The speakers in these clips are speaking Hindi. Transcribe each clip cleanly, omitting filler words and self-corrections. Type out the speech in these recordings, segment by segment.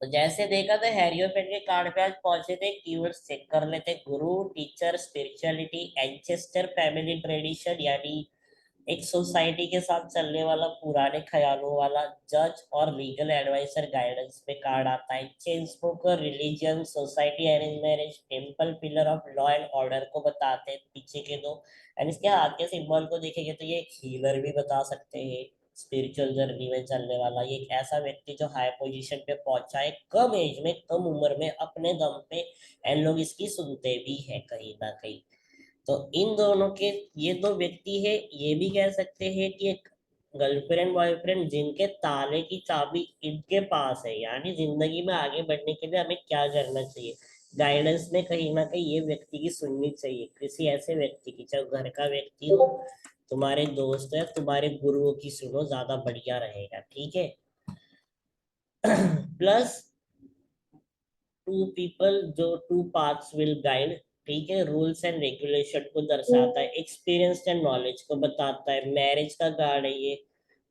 तो जैसे देखा था हैरी और फेड के कार्ड पे आज पहुंचे थे, कीवर्ड्स चेक कर लेते। गुरु, teacher, spirituality, ancestor, family tradition, यानी एक सोसाइटी के साथ चलने वाला, पुराने ख्यालों वाला। जज और लीगल एडवाइजर गाइडेंस पे कार्ड आता है। Chain smoker, religion, society, arrange marriage, temple, pillar of law and order को बताते हैं पीछे के दो। एंड इसके हाथ के सिंबल को देखेंगे तो ये एक हीलर भी बता सकते हैं, स्पिरिचुअल जर्नी में चलने वाला। ये एक ऐसा व्यक्ति जो हाई पोजीशन पे पहुंचा है, कम एज में, कम उम्र में, अपने दम पे। एंड लोग इसकी सुनते भी है कहीं ना कहीं। तो इन दोनों के, ये दो व्यक्ति है, ये भी कह सकते हैं कि एक गर्लफ्रेंड बॉयफ्रेंड जिनके ताले की चाबी इनके पास है, यानी जिंदगी में आगे बढ़ने के लिए हमें क्या करना चाहिए। गाइडेंस में कहीं ना कहीं ये व्यक्ति की सुननी चाहिए, किसी ऐसे व्यक्ति की, चाहे घर का व्यक्ति हो, तुम्हारे दोस्त है, तुम्हारे गुरुओं की सुनो, ज्यादा बढ़िया रहेगा। ठीक है। प्लस टू पीपल, जो टू पाथ्स विल गाइड। ठीक है। रूल्स एंड रेगुलेशन को दर्शाता है, एक्सपीरियंस एंड नॉलेज को बताता है। मैरिज का कार्ड है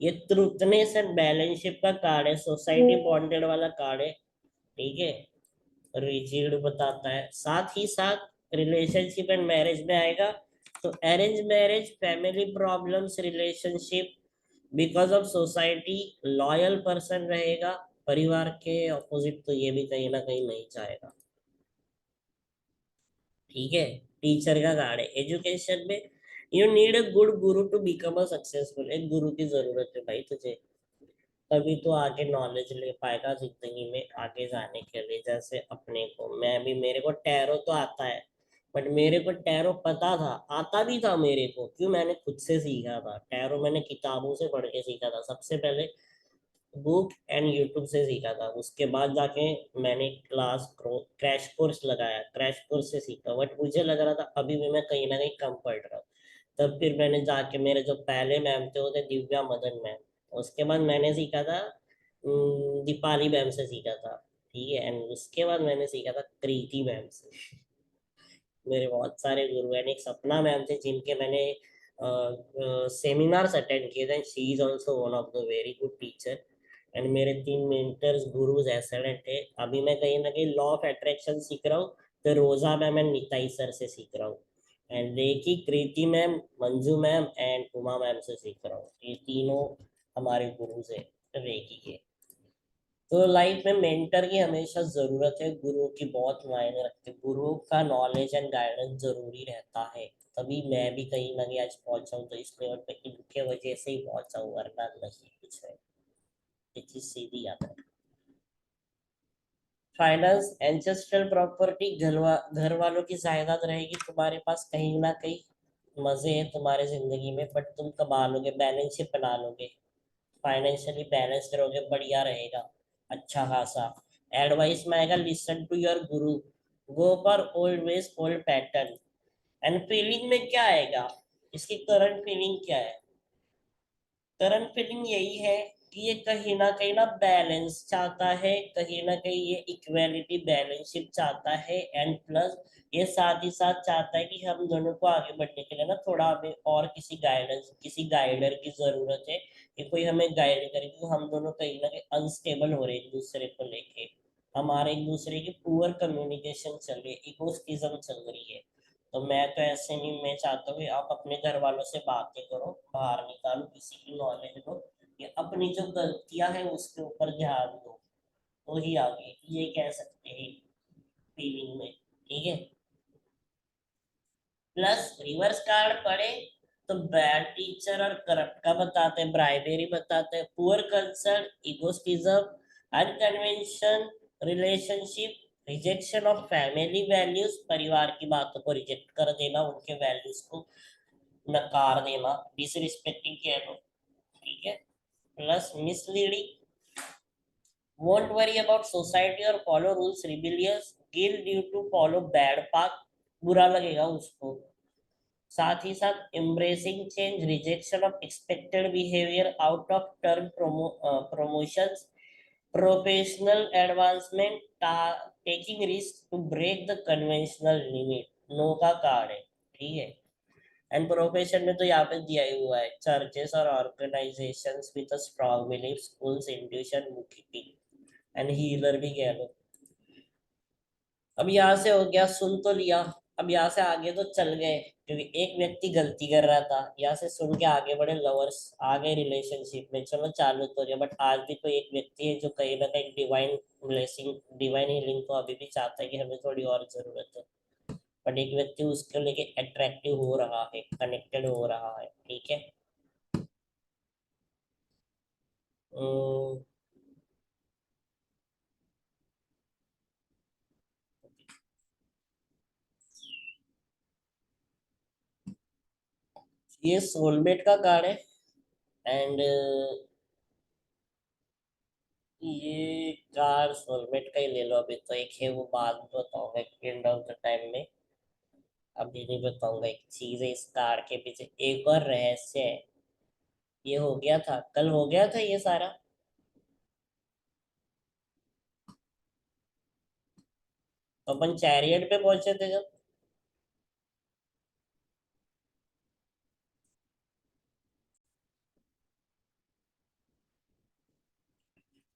ये ट्रूथनेस एंड बैलेंसशिप का कार्ड है, सोसाइटी बॉन्डेड वाला कार्ड है। ठीक है। रिजिड बताता है, साथ ही साथ रिलेशनशिप एंड मैरिज में आएगा तो arrange marriage, family problems, relationship, because of society, loyal person रहेगा। परिवार के ऑपोजिट तो ये भी कहीं ना कहीं नहीं चाहेगा। ठीक है। टीचर का कार्ड है, एजुकेशन में you need a good Guru to become a successful. एक गुरु की जरूरत है भाई तुझे, तभी तो आगे नॉलेज ले पाएगा जिंदगी में आगे जाने के लिए। जैसे अपने को, मैं भी, मेरे को टैरो तो आता है, बट मेरे को टैरो पता था, आता भी था मेरे को, क्यों, मैंने खुद से सीखा था टैरो। मैंने किताबों से पढ़ के सीखा था सबसे पहले, बुक एंड यूट्यूब से सीखा था। उसके बाद जाके मैंने क्लास क्रैश कोर्स लगाया, क्रैश कोर्स से सीखा, बट मुझे लग रहा था अभी भी मैं कहीं ना कहीं कम पढ़ रहा हूँ। तब फिर मैंने जाके, मेरे जो पहले मैम थे वो थे दिव्या मदन मैम। उसके बाद मैंने सीखा था दीपाली मैम से सीखा था। ठीक है। एंड उसके बाद मैंने सीखा था कृति मैम से। मेरे बहुत सारे गुरु हैं। एक सपना मैम थे जिनके मैंने सेमिनार्स अटेंड किए थे। She is also one of the very good teacher. And मेरे तीन मेंटर्स गुरुज एक्सेलेंट थे। अभी मैं कहीं ना कहीं लॉ ऑफ अट्रैक्शन सीख रहा हूँ, तो रोजा मैम एंड निताई सर से सीख रहा हूँ। And reiki Kriti ma'am, Manju ma'am and Uma ma'am से सीख रहा हूँ। ये तीनों हमारे गुरुज हैं रेकी के। तो लाइफ में मेंटर की हमेशा जरूरत है, गुरु की बहुत मायने रखते हैं। गुरु का नॉलेज एंड गाइडेंस जरूरी रहता है। तभी मैं भी कहीं ना कहीं आज पहुंचा हूँ, तो इस लेवल पे इनके वजह से ही पहुंचा हूँ, वरना नहीं कुछ है। ये चीज सीधी याद है। फाइनेंस, एंसेस्ट्रल प्रॉपर्टी, घर वालों की जायदाद रहेगी तुम्हारे पास कहीं ना कहीं। मजे हैं तुम्हारे जिंदगी में, बट तुम कमा लोगे, बैलेंस शीट बना लोगे, फाइनेंशियली बैलेंस रहोगे, बढ़िया रहेगा, अच्छा खासा। एडवाइस में आएगा, लिसन टू योर गुरु, गो पर old veg old pattern. And feeling में क्या आएगा, इसकी करंट फीलिंग क्या है। करंट फीलिंग यही है कि ये कहीं ना बैलेंस चाहता है, कहीं ना कहीं ये इक्वेलिटी, बैलेंसशिप चाहता है। एंड प्लस ये साथ ही साथ चाहता है कि हम दोनों को आगे बढ़ने के लिए ना थोड़ा हमें और किसी गाइडेंस, किसी गाइडर की जरूरत है, कि कोई हमें गाइड करे, क्योंकि हम दोनों कहीं ना कहीं अनस्टेबल हो रहे हैं एक दूसरे को लेके। हमारे एक दूसरे की पुअर कम्युनिकेशन चल रही है, इगोस्टिज्म चल रही है। तो मैं तो ऐसे में मैं चाहता हूँ कि आप अपने घर वालों से बातें करो, बाहर निकालो, किसी की नॉलेज लो, या अपनी जो गलतियां हैं उसके ऊपर ध्यान दो, तो ही आगे ये कह सकते हैं फीलिंग में। ठीक है। प्लस रिवर्स कार्ड पढ़े तो बैड टीचर और करप्ट का बताते हैं, ब्राइबेरी बताते हैं, poor concern, egotism, unconventional, relationship, rejection of family values, परिवार की बातों को रिजेक्ट कर देना, उनके वैल्यूज को नकार देना, डिसरिस्पेक्टिंग कह लो। ठीक है। Plus misleading, won't worry about society or follow rules, rebellious, guilt due to follow bad path, बुरा लगेगा उसको। साथ ही साथ embracing change, rejection of expected behavior, out of turn promotions, professional advancement, taking risk to break the conventional limit, no का कार्ड है। ठीक है। एंड प्रोफेशन में तो यहाँ पे दिया ही हुआ है, चर्चेस और organisations with a strong belief, schools, intuition, book keeping and healer भी कह लो। अब यहाँ से हो गया, सुन तो लिया। अब यहाँ से आगे तो चल गए, क्योंकि एक व्यक्ति गलती कर रहा था, यहाँ से सुन के आगे बढ़े, लवर्स आ गए रिलेशनशिप में, चलो चालू तो हो गया। बट आज भी कोई एक व्यक्ति है जो कहीं ना कहीं डिवाइन ब्लेसिंग, डिवाइन हीलिंग को अभी भी चाहता है कि हमें थोड़ी और जरूरत है। बट एक व्यक्ति उसके लेके अट्रैक्टिव हो रहा है, कनेक्टेड हो रहा है, ठीक है। अम्म, ये सोलमेट का कार्ड है। एंड ये कार सोलमेट का ही ले लो, अभी तो एक है, वो बाद में बताऊंगा एंड ऑफ द टाइम में। अभी नहीं बताऊंगा। एक चीज है इस कार के पीछे, एक और रहस्य है। ये हो गया था, कल हो गया था ये सारा। तो अपन चैरियट पे पहुंचे थे जब।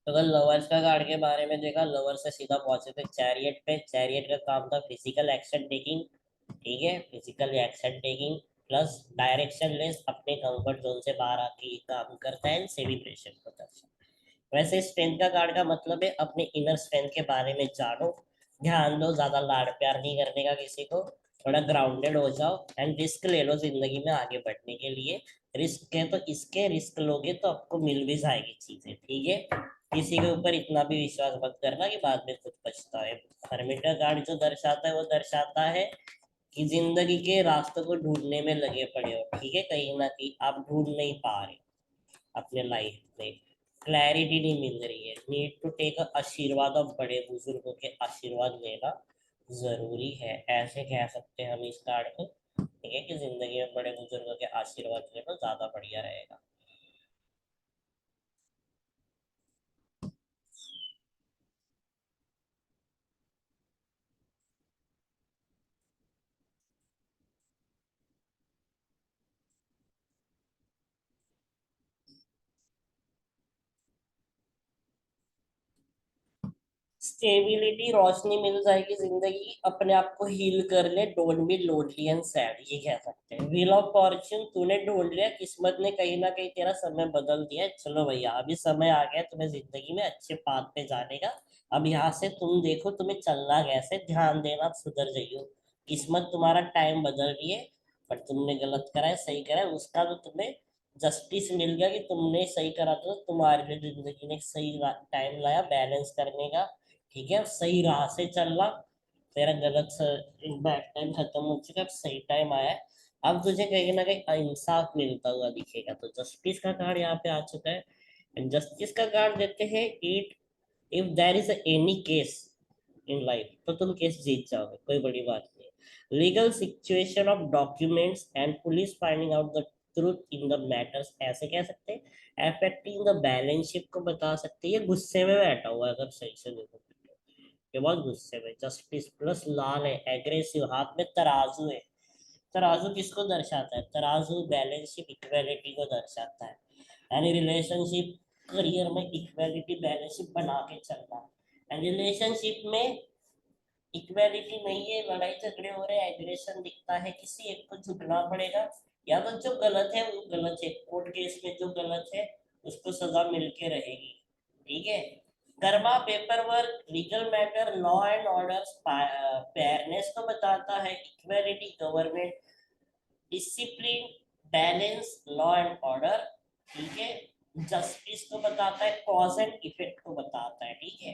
तो कल लवर्स का कार्ड के बारे में देखा, लवर से सीधा पहुंचे थे चैरियट पे। चैरियट का काम था फिजिकल एक्शन टेकिंग, ठीक है, physical action taking plus direction less, अपने कंफर्ट जोन से बाहर आके ये काम करता है, सेलिब्रेशन को दर्शाता है। वैसे स्ट्रेंथ का कार्ड का मतलब है अपने इनर स्ट्रेंथ के बारे में जानो, ध्यान दो, ज्यादा लाड़ प्यार नहीं करने का किसी को, थोड़ा ग्राउंडेड हो जाओ एंड रिस्क ले लो जिंदगी में आगे बढ़ने के लिए। रिस्क है तो इसके रिस्क लोगे तो आपको मिल भी जाएगी चीजें, ठीक है। किसी के ऊपर इतना भी विश्वास मत करना कि बाद में खुद पछताए। हरमिट का कार्ड जो दर्शाता है वो दर्शाता है कि जिंदगी के रास्तों को ढूंढने में लगे पड़े हो, ठीक है, कहीं ना कहीं आप ढूंढ नहीं पा रहे अपने लाइफ में, क्लैरिटी नहीं मिल रही है, नीड टू टेक आशीर्वाद और बड़े बुजुर्गों के आशीर्वाद लेना जरूरी है, ऐसे कह सकते हैं हम इस कार्ड को, ठीक है, कि जिंदगी में बड़े बुजुर्गों के आशीर्वाद लेना ज्यादा बढ़िया रहेगा। स्टेबिलिटी, रोशनी मिल जाएगी जिंदगी की, अपने आप को हील कर ले, don't be lonely and sad, ये कह सकते हैं। व्हील ऑफ फॉर्च्यून, तूने ढूंढ लिया, किस्मत ने कहीं ना कहीं तेरा समय बदल दिया है, चलो भैया अभी समय आ गया तुम्हें जिंदगी में अच्छे पाथ पे जाने का। अब यहाँ से तुम देखो तुम्हें चलना कैसे, ध्यान देना, आप सुधर जाइयो। किस्मत तुम्हारा टाइम बदल रही है, पर तुमने गलत करा है, सही करा है, उसका तो तुम्हें जस्टिस मिल गया कि तुमने सही करा, तो तुम्हारे लिए जिंदगी ने एक सही टाइम लाया बैलेंस करने का, ठीक है, सही राह से चलना। तेरा गलत बैड टाइम खत्म हो चुका है, अब सही टाइम आया है। अब तुझे कहीं ना कहीं इंसाफ मिलता हुआ दिखेगा, तो जस्टिस का कार्ड यहाँ पे आ चुका है। जस्टिस का कार्ड देते हैं it, if there is any case in life, तो तुम केस जीत जाओगे, कोई बड़ी बात नहीं। Legal situation of documents and police finding out the truth in the matters, ऐसे कह सकते हैं। अफेक्टिंग द बैलेंस शिप को बता सकते हैं, ये गुस्से में बैठा हुआ है अगर सही से देखो तो। ये बहुत गुस्से में, जस्टिस प्लस लाल है, एग्रेसिव, हाथ में तराजू है। तराजू किसको दर्शाता है? तराजू बैलेंसशिप, इक्वेलिटी को दर्शाता है, यानी रिलेशनशिप, करियर में इक्वेलिटी बैलेंसशिप बना के चलना। एंड रिलेशनशिप में इक्वेलिटी नहीं है, लड़ाई झगड़े हो रहे हैं, एग्रेशन दिखता है, किसी एक को झुकना पड़ेगा, या तो जो गलत है वो गलत है, कोर्ट केस में जो गलत है उसको सजा मिलके रहेगी, ठीक है। Karma, paper work, legal matter, law and order, fairness को बताता है, equality, government, discipline, balance, law and order, ठीक है। जस्टिस को बताता है, कॉज एंड इफेक्ट को बताता है, ठीक है।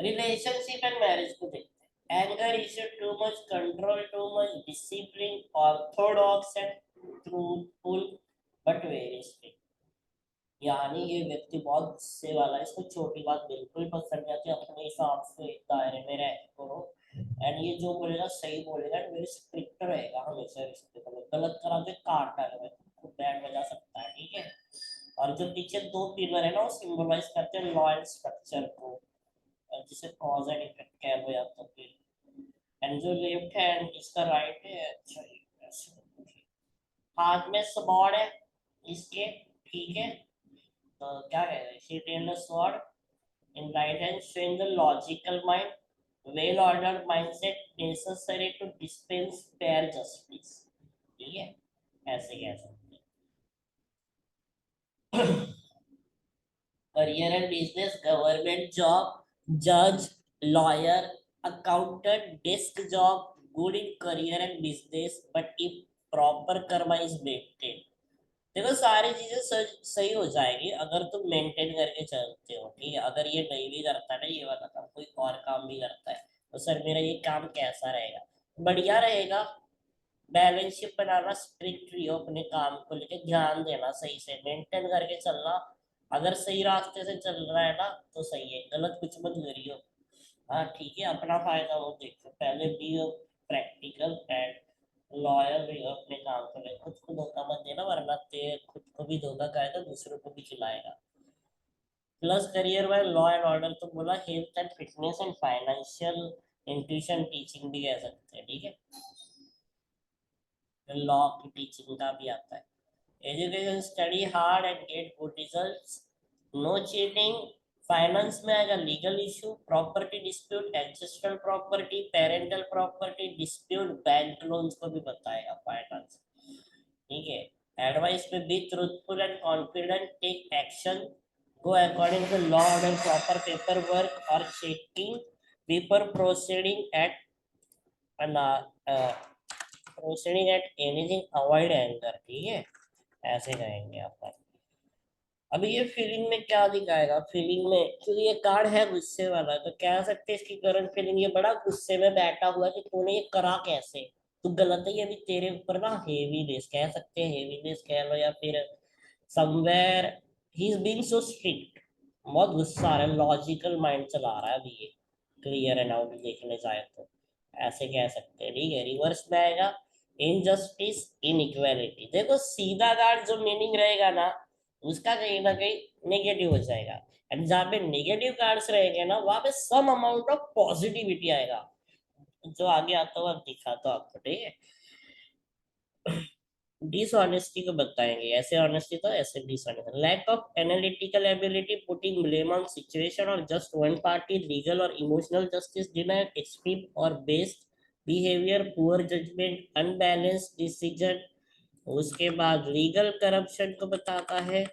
रिलेशनशिप एंड मैरिज को देखते हैं। Anger, issue, too much control, too much discipline, Orthodox and truthful but very strict, यानी ये व्यक्ति बहुत गुस्से वाला है, इसको छोटी बात बिल्कुल पसंद नहीं आती, अपने हिसाब से एक दायरे में रह करो। एंड ये जो बोलेगा सही बोलेगा, एंड वेरी स्ट्रिक्ट रहेगा हमेशा रिश्ते को, गलत करा तो काट डालेगा, तो बैंड बजा सकता है, ठीक है। और जो पीछे दो पिलर है ना, वो सिंबलाइज करते हैं लॉ एंड स्ट्रक्चर को, जिसे कॉज एंड इफेक्ट कह लो या तो फिर। एंड जो लेफ्ट हैंड इसका राइट है, अच्छा हाथ में स्वॉर्ड है इसके, ठीक है, तो क्या कहेगा, she tailed the sword in right hand, showing the logical mind, well ordered mindset necessary to dispense fair justice, ठीक है, ऐसे कह सकते हैं। Career and business, government job, जज, lawyer, accountant, desk job, good in career and business but if proper karma is maintain. देखो सारी चीजें सही हो जाएगी अगर तुम मेंटेन करके चलते हो, ठीक है। अगर ये नहीं भी करता ना, ये वाला काम कोई और काम भी करता है, तो सर मेरा ये काम कैसा रहेगा, बढ़िया रहेगा। बैलेंस शीट बनाना, स्ट्रिक्ट रहियो अपने काम को लेके, ध्यान देना, सही से मेंटेन करके चलना। अगर सही रास्ते से चल रहा है ना तो सही है, गलत कुछ मत करियो। हाँ ठीक है, अपना फायदा वो देखो, पहले भी प्रैक्टिकल एंड लॉयल रहियो अपने काम को लेकर, खुद को धोखा मत देना, वरना ते खुद को भी धोखा खाएगा, दूसरों को भी खिलाएगा। प्लस करियर में लॉ एंड ऑर्डर तो बोला, health and fitness and financial intuition teaching भी कह सकते हैं, ठीक है, लॉ की टीचिंग का भी आता है। Education, study hard and get good results, no cheating. Finance में आएगा legal issue, property dispute, ancestral property, parental property dispute, bank loans को भी बताएगा फाइनेंस, ठीक है। एडवाइस में be truthful and confident, take action, go according to law and proper paperwork or checking before proceeding at an proceeding at anything, avoid anger, ठीक है, ऐसे कहेंगे आप। अभी ये फीलिंग में क्या दिखाएगा, फीलिंग में क्योंकि ये कार्ड है गुस्से वाला, तो कह सकते हैं इसकी करंट फीलिंग, ये बड़ा गुस्से में बैठा हुआ कि तूने ये करा कैसे, तू गलत है, ये भी तेरे ऊपर ना हेवीनेस कह सकते हैं, हेवीनेस कह लो, या फिर somewhere he is being so strict, बहुत गुस्सा आ रहा है, लॉजिकल माइंड चला रहा है अभी ये, क्लियर एंड आउट देखने जाए तो ऐसे कह सकते हैं, ठीक है। रिवर्स में आएगा इनजस्टिस, इनइक्वालिटी। देखो सीधा कार्ड जो मीनिंग रहेगा ना, उसका कहीं ना कहीं नेगेटिव हो जाएगा, एंड जहाँ पे नेगेटिव कार्ड्स रहेंगे ना, वहां पे सम अमाउंट ऑफ पॉजिटिविटी आएगा, जो आगे आता हुआ दिखाता हूँ आपको, ठीक है। डिसऑनेस्टी को बताएंगे, ऐसे ऑनेस्टी तो ऐसे dishonesty, lack of analytical ability, putting blame on situation और जस्ट वन पार्टी, लीगल और इमोशनल जस्टिस डिनाइड, एक्सट्रीम और based behaviour, poor judgement, unbalanced decision. उसके बाद लीगल करप्शन को बताता है,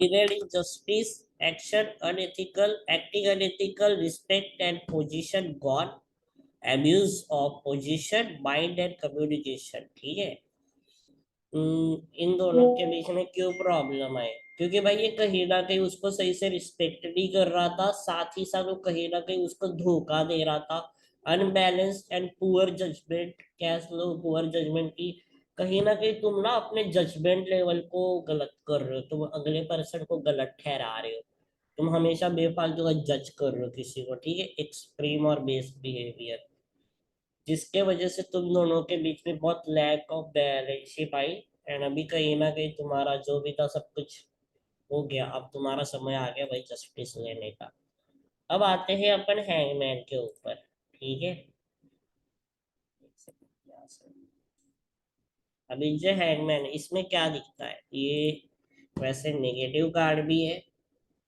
delayed injustice, action unethical, acting unethical, respect and position gone, abuse of position, mind and communication, ठीक है। इन दोनों के बीच में क्यों प्रॉब्लम आए, क्योंकि भाई ये कहीं ना कहीं उसको सही से रिस्पेक्ट नहीं कर रहा था, साथ ही साथ वो कहीं ना कहीं उसको धोखा दे रहा था। अनबैलेंस्ड एंड पुअर जजमेंट, क्या लो पुअर जजमेंट की, कहीं ना कहीं तुम ना अपने जजमेंट लेवल को गलत कर रहे हो, तुम अगले पर्सन को गलत ठहरा रहे हो, तुम हमेशा बेफालतू का जज कर रहे हो किसी को, ठीक है, एक्सट्रीम और बेस्ड बिहेवियर, जिसके वजह से तुम दोनों के बीच में बहुत लैक ऑफ बैलेंसशिप आई। एंड अभी कहीं ना कहीं तुम्हारा जो भी था सब कुछ हो गया, अब तुम्हारा समय आ गया भाई जस्टिस लेने का। अब आते हैं अपन हैंगमैन के ऊपर, ठीक है। अभी जो हैंगमैन, इसमें क्या दिखता है, ये वैसे नेगेटिव कार्ड भी है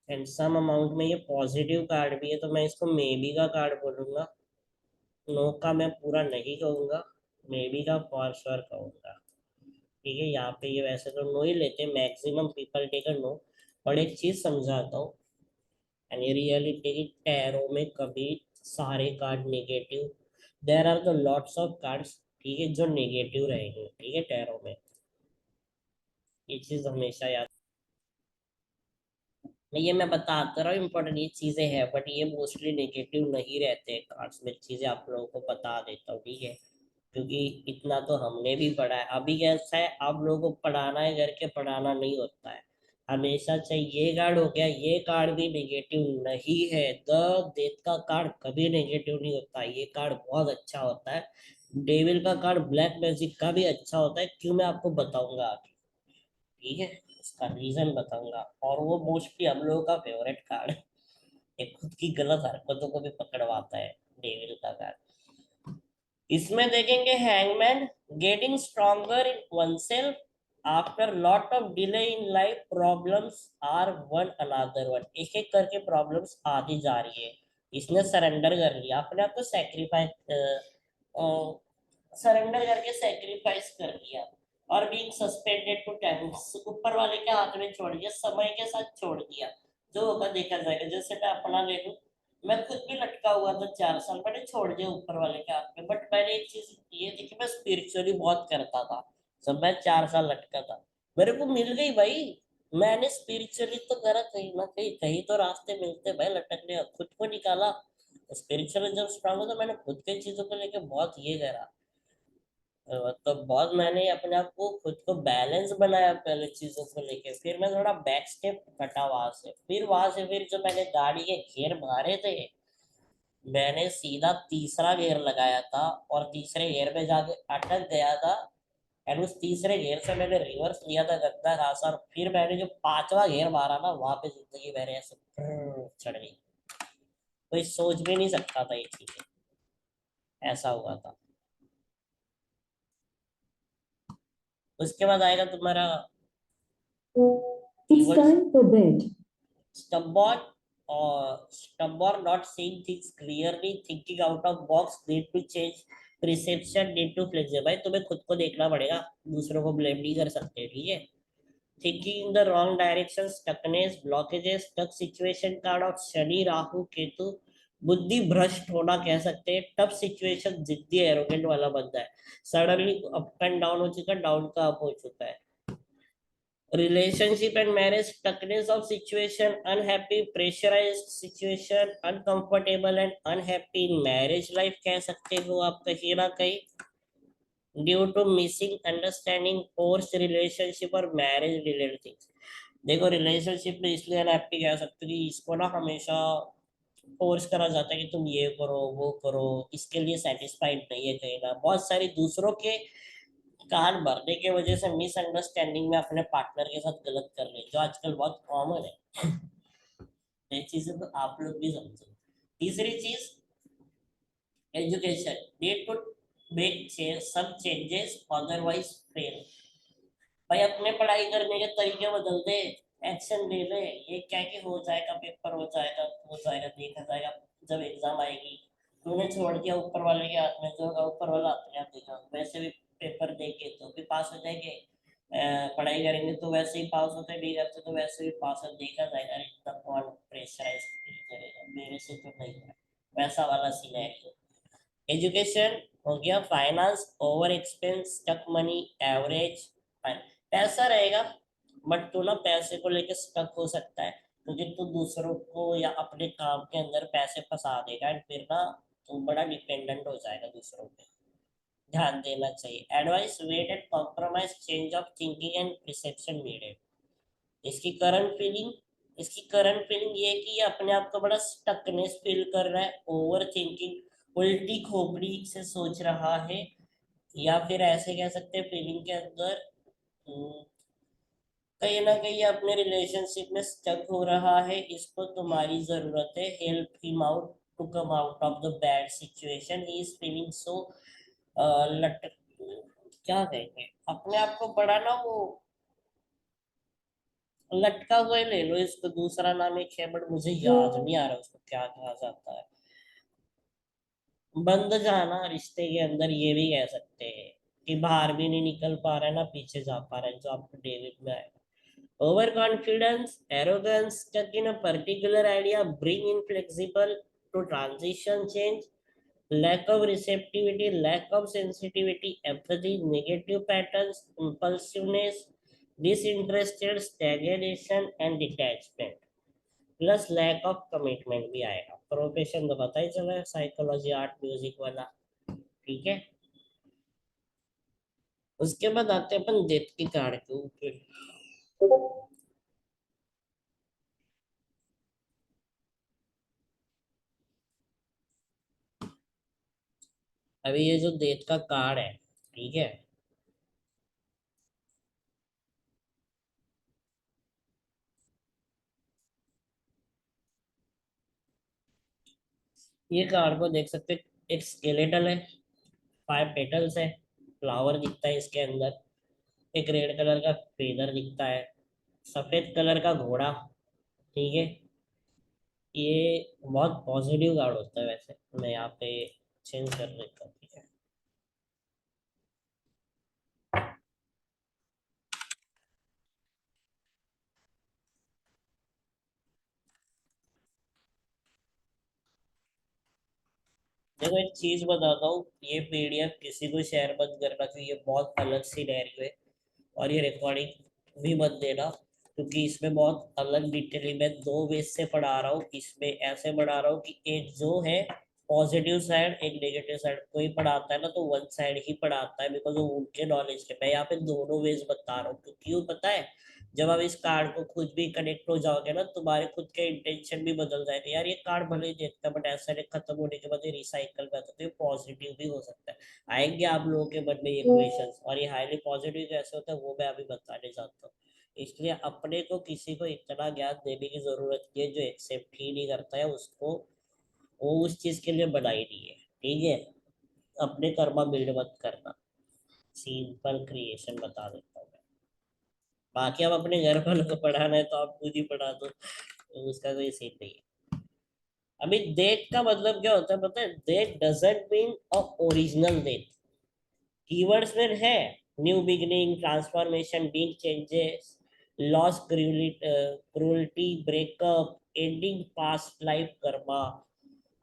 एंड सम अमाउंट में ये पॉजिटिव कार्ड भी है, तो मैं इसको मे बी का कार्ड बोलूंगा, नो का मैं पूरा नहीं कहूंगा, मे बी का फॉर श्योर कहूंगा, ठीक है। यहाँ पे ये वैसे तो नो ही लेते हैं, maximum people take a no, और एक चीज समझाता हूँ, एंड ये रियलिटी की टैरो में कभी सारे card negative, there are the lots of cards, ठीक है, जो नेगेटिव रहेंगे, ठीक है, टैरो में, ये चीज हमेशा याद, मैं बताता रहा हूँ, इंपॉर्टेंट ये चीजें हैं, बट ये मोस्टली नेगेटिव नहीं रहते कार्ड्स में, चीजें आप लोगों को बता देता हूँ, ठीक है, क्योंकि इतना तो हमने भी पढ़ा है। अभी कैसा है, आप लोगों को पढ़ाना है करके पढ़ाना नहीं होता है, हमेशा चाहिए, ये कार्ड हो गया, ये कार्ड भी नेगेटिव नहीं है, द डेथ का कार्ड कभी नेगेटिव नहीं होता, ये कार्ड बहुत अच्छा होता है, डेविल का कार्ड, ब्लैक मैजिक का भी अच्छा होता है, क्यों मैं आपको बताऊंगा आगे, ठीक है, इसका रीजन बताऊंगा। और वो मोस्टली हम लोगों का फेवरेट कार्ड है, ये खुद की गलत हरकतों को भी पकड़वाता है, डेविल का कार्ड। इसमें देखेंगे hangman, getting stronger in one self after lot of delay in life, problems are one another one, एक एक करके प्रॉब्लम्स आती जा रही है। इसने सरेंडर कर लिया अपने आप को, सरेंडर करके सेक्रीफाइस कर दिया। और बीइंग सस्पेंडेड टू टाइम, ऊपर वाले के हाथ में छोड़ दिया, समय के साथ छोड़ दिया, जो होगा देखा जाएगा। जैसे मैं अपना ले लूं, मैं खुद भी लटका हुआ था 4 साल, मैंने छोड़ दिया ऊपर वाले के हाथ में। बट मैंने एक चीज ये थी कि मैं स्पिरिचुअली बहुत करता था जब मैं 4 साल लटका था, मेरे को मिल गई भाई। मैंने स्पिरिचुअली तो करा, कहीं ना कहीं कहीं तो रास्ते मिलते भाई लटकने का, खुद को निकाला। स्पिरिचुअली जब स्ट्रांग हो तो मैंने खुद के चीजों को लेके बहुत ये करा। तो बहुत मैंने अपने आप को, खुद को बैलेंस बनाया पहले चीजों को लेके, फिर मैं थोड़ा बैक स्टेप हटा वहां से, फिर जो मैंने गाड़ी के गियर मारे थे, मैंने सीधा तीसरा गियर लगाया था और तीसरे गियर में जाके अटक गया था। एंड उस तीसरे गियर से मैंने रिवर्स लिया था गद्दा खासा, और फिर मैंने जो पांचवा गियर मारा ना, वहां पे जिंदगी मेरे ऐसे चढ़ गई। कोई सोच भी नहीं सकता था ये चीजें, ऐसा हुआ था। उसके बाद आएगा तुम्हारा It's keywords, time for bed. stubborn or stubborn, not seeing things clearly, thinking out of box, need to change perception, need to flexible। भाई तुम्हें खुद को देखना पड़ेगा, दूसरों को ब्लेम नहीं कर सकते, ठीक है। Thinking in the wrong direction, stuckness, blockages, stuck situation, card of Shani Rahu Ketu, बुद्धि भ्रष्ट होना कह सकते हैं। टफ सिचुएशन, जिद्दी एरोगेंट वाला बंदा है, सडनली अप एंड डाउन हो चुका है, डाउन का अप हो चुका है। relationship and marriage, stuckness of situation, unhappy pressurized situation, uncomfortable and unhappy in marriage life कह सकते हो आप कहीं ना कहीं, due to missing understanding, force relationship और मैरिज रिलेटेड थिंग्स। देखो रिलेशनशिप में इसलिए अनहैप्पी कह सकते हो कि इसको ना हमेशा फोर्स करा जाता है कि तुम ये करो वो करो, इसके लिए सेटिस्फाइड नहीं है कहीं ना, बहुत सारी दूसरों के कान भरने की वजह से मिसअंडरस्टैंडिंग में अपने पार्टनर के साथ गलत कर ले, जो आजकल बहुत कॉमन है। ये चीजें तो आप लोग भी समझो। तीसरी चीज, education, need to make some changes otherwise fail. भाई अपने पढ़ाई करने के तरीके बदल दे, एक्शन ले ले। ये क्या कि हो जाएगा, पेपर हो जाएगा देखा जाएगा जब एग्जाम आएगी। तूने छोड़ दिया ऊपर वाले के हाथ में, जो होगा ऊपर वाला अपने आप देगा। वैसे भी पेपर दे के तो भी पास हो जाएंगे, पढ़ाई करेंगे तो वैसे ही पास होते, नहीं करते तो वैसे भी पास हो, देखा जाएगा। इतना कौन प्रेशराइज करेगा, मेरे से तो नहीं है वैसा वाला सिनेरियो। एजुकेशन हो गया, finance, over expense, stuck money, average. पैसा रहेगा, बट तू ना पैसे को लेके स्टक हो सकता है, क्योंकि तू दूसरों को या अपने काम के अंदर पैसे फंसा देगा, एंड फिर ना तू बड़ा डिपेंडेंट हो जाएगा दूसरों पे। ध्यान देना चाहिए। Advice, wait and compromise, change of thinking and reception needed. इसकी करंट फीलिंग, इसकी करंट फीलिंग ये है कि ये अपने आप को बड़ा स्टकनेस फील कर रहा है, ओवर थिंकिंग, उल्टी खोपड़ी से सोच रहा है, या फिर ऐसे कह सकते हैं फीलिंग के अंदर कहीं ना कहीं अपने रिलेशनशिप में स्टक हो रहा है। इसको तुम्हारी जरूरत है, help him out to come out of the bad situation, he is feeling so lot क्या कहेंगे, अपने आप को बड़ा ना वो लटका हुआ ही ले लो इसको, दूसरा नाम एक है बट मुझे याद नहीं आ रहा उसको क्या कहा जाता है। बंद जाना रिश्ते के अंदर, ये भी कह सकते हैं कि बाहर भी नहीं निकल पा रहा है ना पीछे जा पा रहा है, जो आपको डेविड में आएगा। Over confidence, arrogance, stuck in a particular idea, bring in flexible to transition change, lack of receptivity, lack of sensitivity, apathy, negative patterns, impulsiveness, disinterested, stagnation and detachment, plus lack of commitment भी आएगा। प्रोफेशन तो पता ही चला है, साइकोलॉजी, आर्ट, म्यूजिक वाला, ठीक है। उसके बाद आते हैं अपन डेथ की कार्ड के ऊपर। अभी ये जो डेथ का कार्ड है, ठीक है, ये कार्ड को देख सकते हैं, एक स्केलेटल है, 5 पेटल्स है, फ्लावर दिखता है इसके अंदर, एक रेड कलर का फेदर दिखता है, सफेद कलर का घोड़ा। ठीक है, ये बहुत पॉजिटिव कार्ड होता है। वैसे मैं यहाँ पे चेंज कर देता हूँ, ठीक है। देखो एक चीज बताता हूँ, ये पीडीएफ किसी को शेयर मत करना, क्योंकि ये बहुत अलग सिनेरियो है। और ये रिकॉर्डिंग भी मत देना, क्योंकि इसमें बहुत अलग डिटेलिंग मैं 2 वेज से पढ़ा रहा हूँ। इसमें ऐसे पढ़ा रहा हूँ कि एक जो है पॉजिटिव साइड, एक नेगेटिव साइड। कोई पढ़ाता है ना तो वन साइड ही पढ़ाता है, बिकॉज वो उनके नॉलेज के। मैं यहाँ पे दोनों वेज बता रहा हूँ, क्योंकि क्यों पता है, जब आप इस कार्ड को खुद भी कनेक्ट हो जाओगे ना, तुम्हारे खुद के इंटेंशन भी बदल जाएंगे। यार ये कार्ड भले ही देखता है, बट ऐसा नहीं खत्म होने के बाद ये रिसाइकल में आता है, तो ये पॉजिटिव भी हो सकता है। आएंगे आप लोगों के मन में ये क्वेश्चंस, और ये हाईली पॉजिटिव कैसे होता है वो मैं अभी बताने चाहता हूँ। इसलिए अपने को किसी को इतना ज्ञान देने की जरूरत नहीं है, जो एक्सेप्ट ही नहीं करता है उसको, वो उस चीज के लिए बनाई नहीं है। ठीक है, अपने कर्मा बिल्ड मत करना, सिंपल क्रिएशन बता देता हूँ मैं। बाकी आप अपने घर वालों को पढ़ाना है तो आप खुद ही पढ़ा दो, तो उसका कोई सीन नहीं है। अभी डेट का मतलब क्या होता है पता है? Date doesn't mean a original date. Keywords में है new beginning, transformation, big changes, loss, cruelty, breakup, ending past life karma.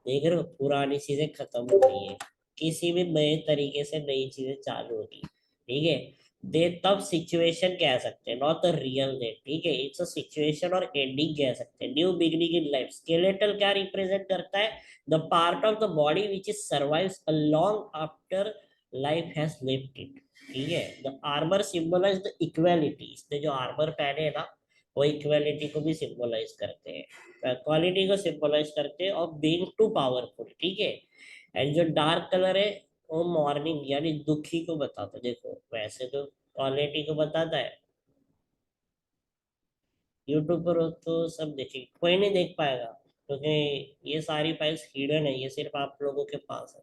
देख रहे हो, पुरानी चीजें खत्म हो रही है, किसी भी नए तरीके से नई चीजें चालू होगी। ठीक है, दे तब सिचुएशन कह सकते हैं, नॉट द रियल डेट। ठीक है, इट्स अ सिचुएशन और एंडिंग कह सकते हैं। New beginning in life. Skeletal क्या रिप्रेजेंट करता है? The part of the body which is survives long after life has lived it. ठीक है, the armour symbolise the equality. इसने जो आर्मर पहने है ना, वो इक्वालिटी को भी सिंबलाइज करते हैं, क्वालिटी को सिंबलाइज करते हैं, और बीइंग टू पावरफुल। ठीक है, एंड जो डार्क कलर है वो मॉर्निंग यानी दुखी को बताता है। देखो वैसे तो क्वालिटी को बताता है, यूट्यूब पर हो तो सब देखेंगे, कोई नहीं देख पाएगा, क्योंकि ये सारी फाइल्स हिडन है, ये सिर्फ आप लोगों के पास है।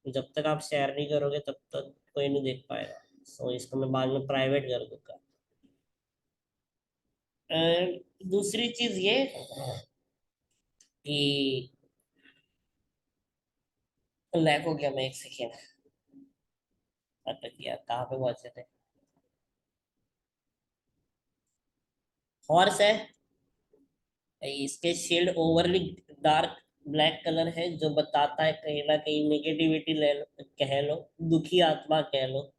जब तक आप शेयर नहीं करोगे तब तक कोई नहीं देख पाएगा। सो इसको मैं बाद में प्राइवेट कर दूंगा। दूसरी चीज ये कि लैग हो गया, मैं एक सेकेंड अटक गया, कहाँ पे पहुंचे थे? हॉर्स है, इसके shade overly dark black colour है, जो बताता है कहीं ना कहीं नेगेटिविटी ले लो, कह लो दुखी आत्मा कह लो।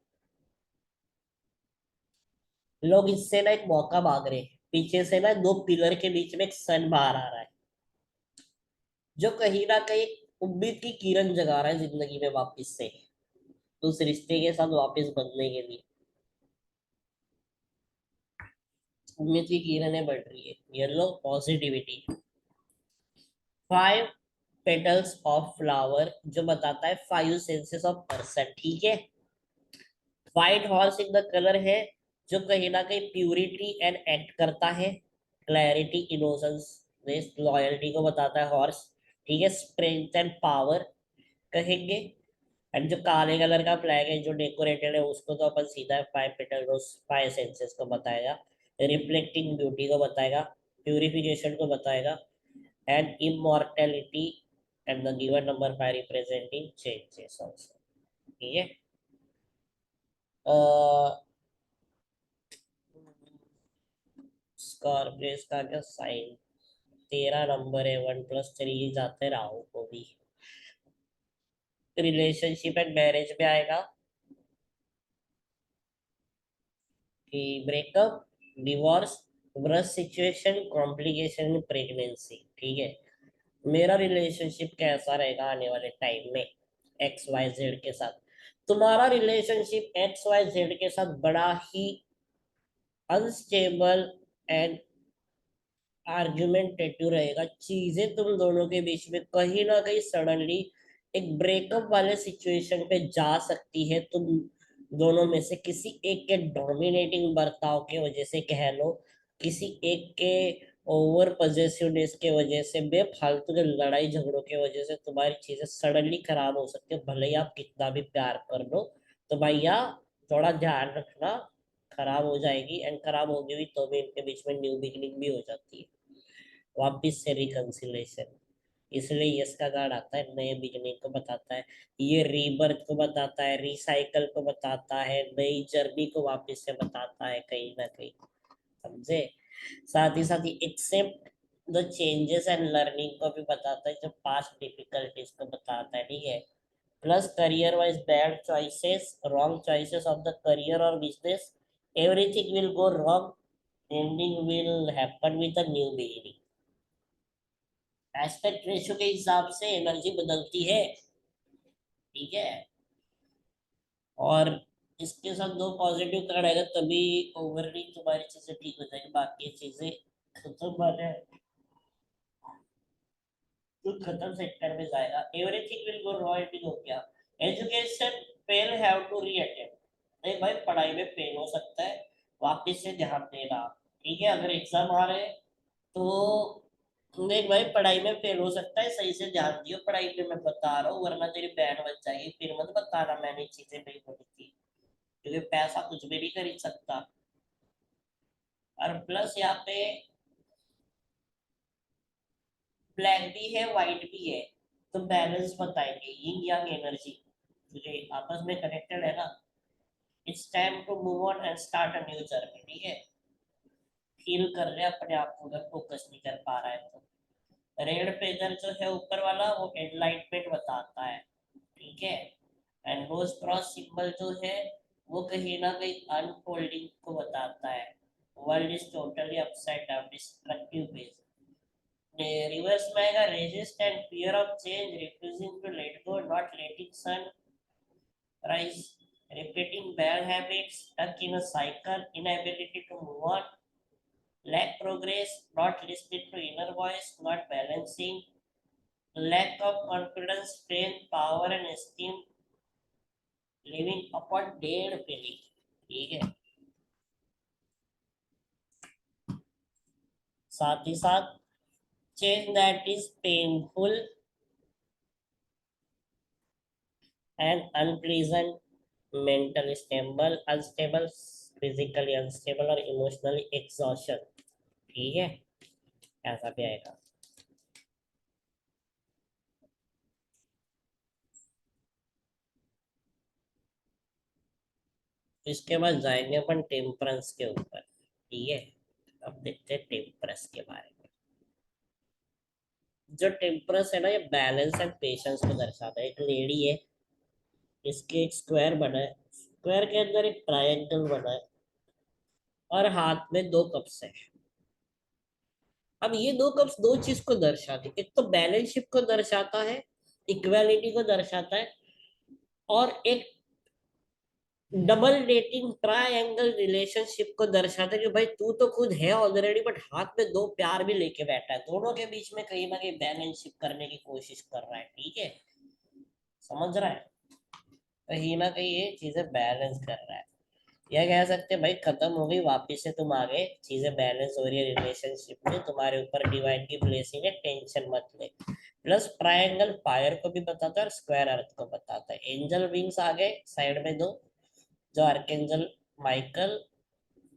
लोग इससे ना एक मौका मांग रहे हैं, पीछे से ना 2 पिलर के बीच में एक सन बाहर आ रहा है, जो कहीं ना कहीं उम्मीद की किरण जगा रहा है जिंदगी में वापस से, उस रिश्ते के साथ वापस बनने के लिए। उम्मीद की किरणें बढ़ रही है, yellow positivity. 5 petals of flower, जो बताता है 5 सेंसेस ऑफ पर्सन। ठीक है, white horse in the colour है, जो कहीं ना कहीं प्यूरिटी एंड एक्ट करता है, क्लैरिटी, इनोसेंस, लॉयल्टी को बताता है हॉर्स। ठीक है, स्ट्रेंथ एंड पावर कहेंगे। एंड जो काले कलर का फ्लैग है जो डेकोरेटेड है, उसको तो अपन सीधा 5 पेटल रोज 5 सेंसेस को बताएगा, रिफ्लेक्टिंग ब्यूटी को बताएगा, प्यूरिफिकेशन को बताएगा, and immortality, and the given number 5 representing changes also. ठीक है, स्कॉर्पियस का क्या साइन? 13 नंबर है, 1+3 जाते राहु को भी। रिलेशनशिप एंड मैरिज में आएगा कि breakup, divorce, brush situation, complication, pregnancy. ठीक है, मेरा रिलेशनशिप कैसा रहेगा आने वाले टाइम में XYZ के साथ? तुम्हारा रिलेशनशिप XYZ के साथ बड़ा ही अनस्टेबल एंड आर्ग्यूमेंटेटिव रहेगा। चीजें तुम दोनों के बीच में कहीं ना कहीं सडनली एक ब्रेकअप वाले सिचुएशन पे जा सकती है। तुम दोनों में से किसी एक के डोमिनेटिंग बर्ताव की वजह से कह लो, किसी एक के ओवर पजेसिवनेस के वजह से, बेफालतू के लड़ाई झगड़ों के वजह से तुम्हारी चीजें सडनली खराब हो सकती है, भले ही आप कितना भी प्यार कर लो। तो भैया थोड़ा ध्यान रखना, खराब हो जाएगी, एंड खराब होगी भी तो भी इनके बीच में न्यू बिगिनिंग भी हो जाती है, वापिस से रिकंसिलेशन। इसलिए यस का कार्ड आता है, नए बिगनिंग को बताता है, ये रीबर्थ को बताता है, रिसाइकल को बताता है, नई जर्नी को वापस से बताता है कहीं ना कहीं, समझे। साथ ही accept the changes and learning को भी बताता है, जो पास्ट डिफिकल्टीज को बताता है, ठीक है। Plus career wise bad choices, wrong choices of the career और business, everything will go wrong, ending will happen with a new beginning. Aspect ratio के हिसाब से एनर्जी बदलती है, ठीक है। और इसके साथ दो पॉजिटिव कार्ड आएगा तभी ओवरली तुम्हारी चीजें ठीक हो जाएगी, बाकी चीजें खत्म वाले तो खत्म सेक्टर में जाएगा। एवरीथिंग विल गो रॉयल्टी हो गया। Education fail have to reattempt, नहीं भाई पढ़ाई में फेल हो सकता है, वापिस से ध्यान देना, ठीक है। अगर एग्जाम आ रहे हैं तो देख भाई पढ़ाई में फेल हो सकता है, सही से ध्यान दियो पढ़ाई पे, मैं बता रहा हूँ, वरना तेरी बैंड बच जाएगी, फिर मत बताना मैंने चीजें नहीं पढ़ी थी, क्योंकि पैसा कुछ भी नहीं खरीद सकता। और प्लस यहाँ पे ब्लैक भी है व्हाइट भी है, तो बैलेंस बताएंगे, यिंग यांग एनर्जी तुझे आपस में कनेक्टेड है ना। It's time to move on and start a new journey, ठीक है। फील कर रहे हैं अपने आप को, अगर फोकस नहीं कर पा रहा है तो। रेड फेदर जो है ऊपर वाला वो एनलाइटमेंट बताता है, ठीक है। एंड रोज क्रॉस सिंबल जो है वो कहीं ना कहीं अनफोल्डिंग को बताता है, world is totally upside down, destructive base. Reverse में आएगा resist and fear of change, refusing to let go, not letting sun rise, repeating bad habits, stuck in a cycle, inability to move on, lack progress, not listening to inner voice, not balancing, lack of confidence, strength, power and esteem, living upon dead feeling, ठीक है। साथ ही साथ change that is painful and unpleasant, mentally stable, unstable, physically unstable और emotionally exhaustion, ठीक है। ऐसा भी आएगा। इसके बाद जाएंगे अपन टेम्परेंस के ऊपर, ठीक है। अब देखते हैं टेम्परेंस के बारे में। जो टेम्परेंस है ना, ये बैलेंस एंड पेशेंस को दर्शाता है। एक लेडी है, इसके एक स्क्वायर बना है, स्क्वायर के अंदर एक ट्रायंगल बना है, और हाथ में दो कप्स है। अब ये दो कप्स दो चीज को दर्शाते, एक तो बैलेंसशिप को दर्शाता है, इक्वालिटी को दर्शाता है, और एक डबल डेटिंग ट्रायंगल रिलेशनशिप को दर्शाता है कि भाई तू तो खुद है ऑलरेडी, बट हाथ में दो प्यार भी लेके बैठा है, दोनों के बीच में कहीं ना कहीं बैलेंसशिप करने की कोशिश कर रहा है, ठीक है। समझ रहा है, कहीं ना कहीं ये चीजें बैलेंस कर रहा है। या कह सकते हैं भाई खत्म हो गई, वापिस से तुम आ गए, चीजें बैलेंस हो रही है रिलेशनशिप में, तुम्हारे ऊपर डिवाइन की ब्लेसिंग है, टेंशन मत ले। प्लस ट्रायंगल फायर को भी बताता है और स्क्वायर अर्थ को बताता है। एंजल विंग्स आ गए साइड में दो, जो आर्केंजल माइकल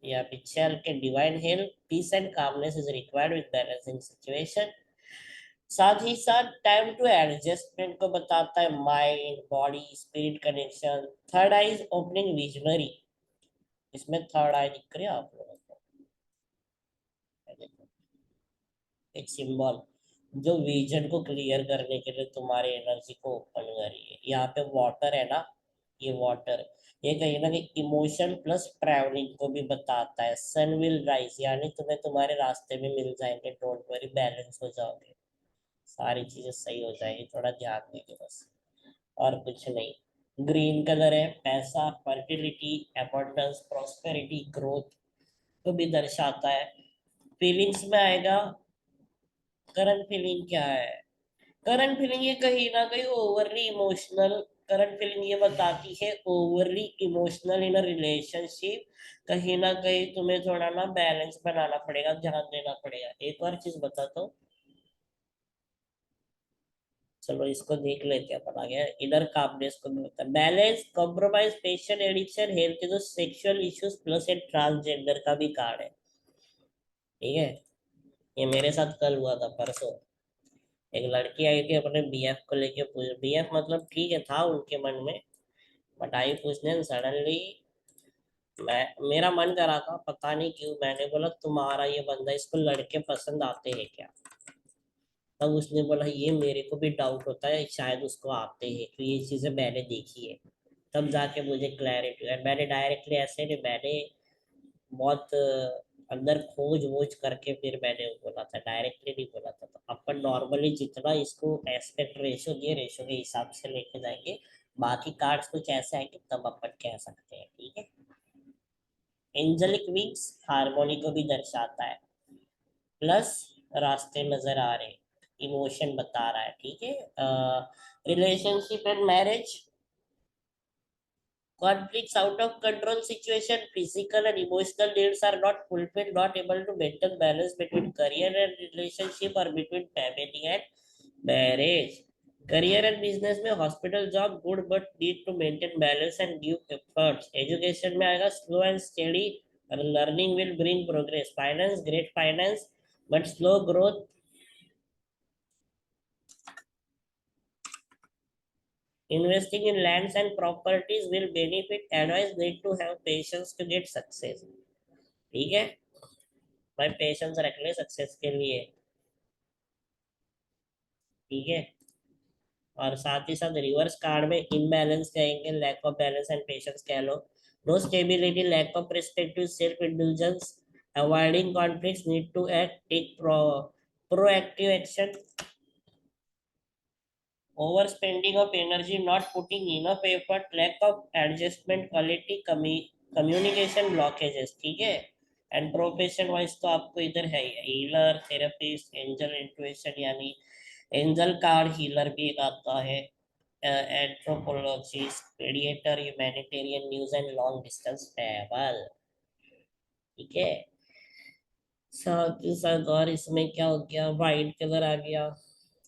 या पिक्चर के divine help, peace and calmness is required with balancing situation. साथ ही साथ टाइम टू एडजस्टमेंट को बताता है, mind body spirit connection. Third eye is opening visionary, इसमें थर्ड आई दिख रही है आप लोगों को, एक सिंबल जो विजन को क्लियर करने के लिए तुम्हारी एनर्जी को ओपन कर रही है। यहाँ पे वाटर है ना, ये वाटर, ये कहीं ना कहीं इमोशन प्लस ट्रैवलिंग को भी बताता है। सन विल राइज, यानी तुम्हें तुम्हारे रास्ते में मिल जाएंगे, डोंट वरी, बैलेंस हो जाओगे, सारी चीजें सही हो जाएगी, थोड़ा ध्यान देंगे बस, और कुछ नहीं। ग्रीन कलर है, पैसा, फर्टिलिटी, अबंडेंस, प्रॉस्पेरिटी, ग्रोथ को भी दर्शाता है। फीलिंग्स में आएगा, करंट फीलिंग क्या है, करंट फीलिंग ये कहीं ना कहीं ओवरली इमोशनल करंट फीलिंग ये बताती है overly emotional in a relationship, कहीं ना कहीं तुम्हें थोड़ा ना बैलेंस बनाना पड़ेगा, ध्यान देना पड़ेगा। एक और चीज बताता हूँ, चलो इसको देख लेते हैं अपन आगे। इनर कामनेस को भी होता है balance, compromise, patient, addiction, health के जो सेक्सुअल इश्यूज प्लस एक ट्रांसजेंडर का भी कार्ड है। ठीक है, ये मेरे साथ कल हुआ था, परसों। एक लड़की आई थी अपने बीएफ को लेके पूछ, बीएफ मतलब ठीक है था उनके मन में, बट आई पूछने सडनली, मैं मेरा मन करा था, पता नहीं क्यों मैंने बोला तुम्हारा ये बंदा, इसको लड़के पसंद आते हैं क्या? तब उसने बोला ये मेरे को भी डाउट होता है, शायद उसको आते हैं, तो ये चीजें मैंने देखी है। तब जाके मुझे क्लैरिटी हुआ। मैंने डायरेक्टली ऐसे नहीं, मैंने बहुत अंदर खोज वोज करके फिर मैंने बोला था, डायरेक्टली नहीं बोला था। तो अपन नॉर्मली जितना इसको एस्पेक्ट रेशो दिए, रेशो के हिसाब से लेके जाएंगे, बाकी कार्ड्स कुछ ऐसे आएंगे तब अपन कह सकते हैं। ठीक है, एंजेलिक विंग्स हार्मोनी को भी दर्शाता है, प्लस रास्ते नजर आ रहे, इमोशन बता रहा है। ठीक है, relationship and marriage, conflicts, out of control situation, physical and emotional needs are not fulfilled, not able to maintain balance between career and relationship or between family and marriage. Career and business में hospital job good but need to maintain balance and give efforts. Education में आएगा slow and steady, learning will bring progress. Finance, great finance but slow growth. Investing in lands and properties will benefit. Advice need to have patience to get success. ठीक है भाई, पेशेंस रख ले सक्सेस के लिए। ठीक है, और साथ ही साथ रिवर्स कार्ड में इनबैलेंस कहेंगे, lack of balance and patience कह लो। No stability, lack of perspective, self indulgence, avoiding conflicts, need to act, take proactive action, overspending of energy, not putting enough effort, lack of adjustment, quality, communication blockages। ठीक है, एंड प्रोफेशन वाइज तो आपको इधर है हीलर, थेरेपिस्ट, एंजल इंट्यूशन, यानी एंजल कार्ड हीलर भी एक आता है, anthropologist, mediator, humanitarian, news and long distance travel. ठीक है, साथ ही साथ और इसमें क्या हो गया, वाइट कलर आ गया,